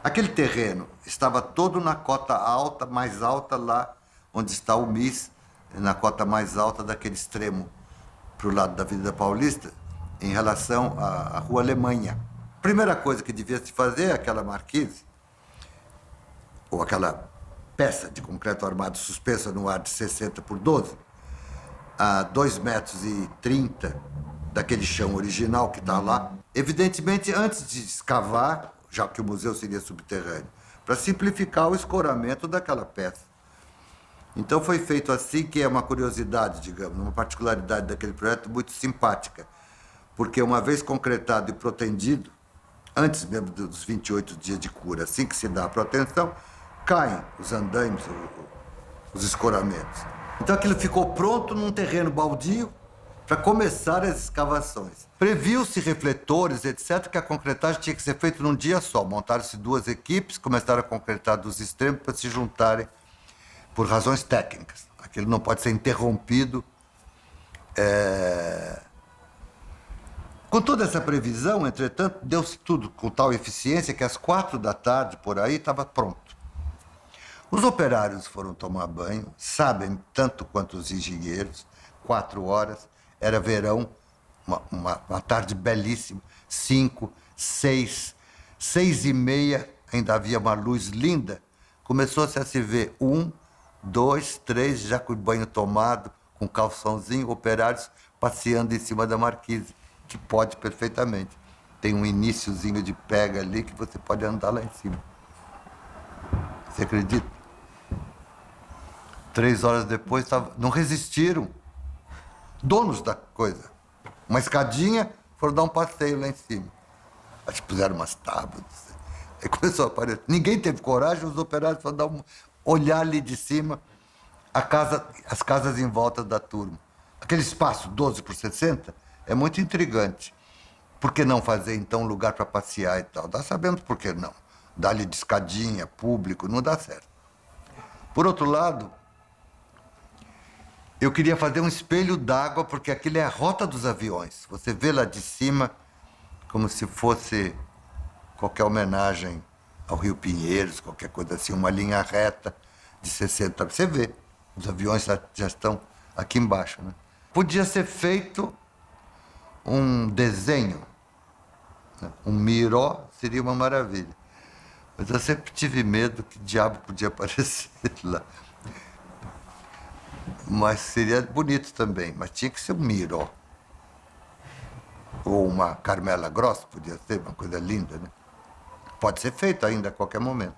Aquele terreno estava todo na cota alta, mais alta lá onde está o MIS, na cota mais alta daquele extremo para o lado da Avenida Paulista, em relação à Rua Alemanha. A primeira coisa que devia se fazer é aquela marquise, ou aquela peça de concreto armado suspensa no ar de 60 por 12, a 2,30 metros daquele chão original que está lá. Evidentemente, antes de escavar, já que o museu seria subterrâneo, para simplificar o escoramento daquela peça. Então foi feito assim, que é uma curiosidade, digamos, uma particularidade daquele projeto muito simpática, porque uma vez concretado e protendido, antes mesmo dos 28 dias de cura, assim que se dá a proteção, caem os andaimes, os escoramentos. Então aquilo ficou pronto num terreno baldio para começar as escavações. Previu-se refletores, etc., que a concretagem tinha que ser feita num dia só. Montaram-se 2 equipes, começaram a concretar dos extremos para se juntarem por razões técnicas. Aquilo não pode ser interrompido. Com toda essa previsão, entretanto, deu-se tudo com tal eficiência que às 4 da tarde, por aí, estava pronto. Os operários foram tomar banho, sabem tanto quanto os engenheiros, 4 horas, era verão, uma tarde belíssima, 5, 6, 6:30, ainda havia uma luz linda, começou-se a se ver 1, 2, 3, já com o banho tomado, com calçãozinho, operários passeando em cima da marquise, que pode perfeitamente. Tem um iniciozinho de pega ali que você pode andar lá em cima. Você acredita? 3 horas depois, não resistiram. Donos da coisa. Uma escadinha, foram dar um passeio lá em cima. Acho que puseram umas tábuas. Aí começou a aparecer. Ninguém teve coragem, os operários foram olhar ali de cima as casas em volta da turma. Aquele espaço 12 por 60 é muito intrigante. Por que não fazer, então, um lugar para passear e tal? Nós sabemos por que não. Dar-lhe de escadinha, público, não dá certo. Por outro lado, eu queria fazer um espelho d'água, porque aquilo é a rota dos aviões. Você vê lá de cima como se fosse qualquer homenagem ao Rio Pinheiros, qualquer coisa assim, uma linha reta de 60. Você vê, os aviões já estão aqui embaixo, né? Podia ser feito um desenho, né? Um miró seria uma maravilha. Mas eu sempre tive medo que diabo podia aparecer lá. Mas seria bonito também, mas tinha que ser um miró. Ou uma Carmela Gross, podia ser uma coisa linda, né? Pode ser feito ainda a qualquer momento.